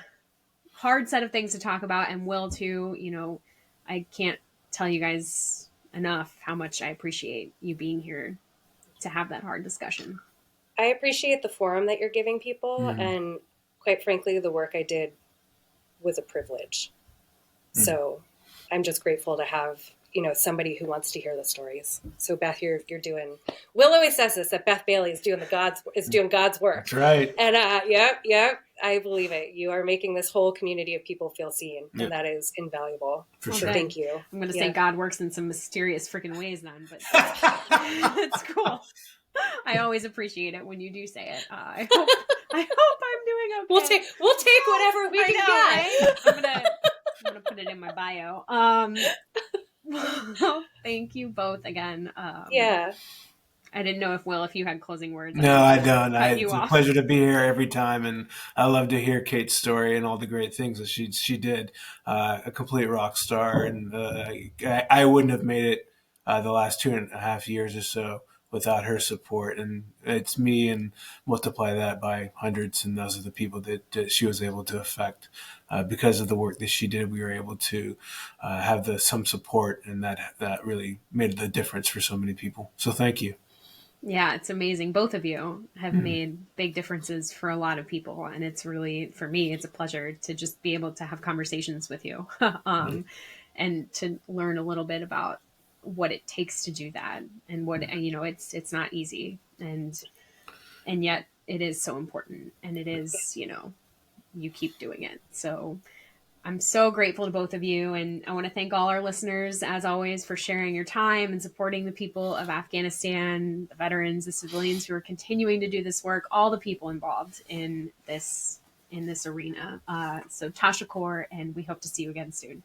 set of things to talk about, and Will too. I can't tell you guys enough how much I appreciate you being here to have that hard discussion. I appreciate the forum that you're giving people, and quite frankly, the work I did was a privilege. So I'm just grateful to have, somebody who wants to hear the stories. So Beth, you're doing, Will always says this, that Beth Bailey is doing God's work. That's right. And yep, I believe it. You are making this whole community of people feel seen, and that is invaluable. For so sure. Thank you. I'm going to say God works in some mysterious freaking ways then, but it's cool. I always appreciate it when you do say it. I hope I'm doing okay. We'll take whatever we can get. Right? I'm gonna put it in my bio. Well, thank you both again. I didn't know if you had closing words. No, I don't. It's a pleasure to be here every time, and I love to hear Kate's story and all the great things that she did. A complete rock star, and I wouldn't have made it the last 2.5 years or so without her support. And it's me, and multiply that by hundreds, and those are the people that she was able to affect. Because of the work that she did, we were able to have some support, and that really made the difference for so many people. So thank you. Yeah, it's amazing. Both of you have made big differences for a lot of people. And it's really, for me, it's a pleasure to just be able to have conversations with you and to learn a little bit about what it takes to do that, and what, it's not easy, and yet it is so important, and it is, you keep doing it. So I'm so grateful to both of you. And I want to thank all our listeners, as always, for sharing your time and supporting the people of Afghanistan, the veterans, the civilians who are continuing to do this work, all the people involved in this arena. So Tasha Kaur, and we hope to see you again soon.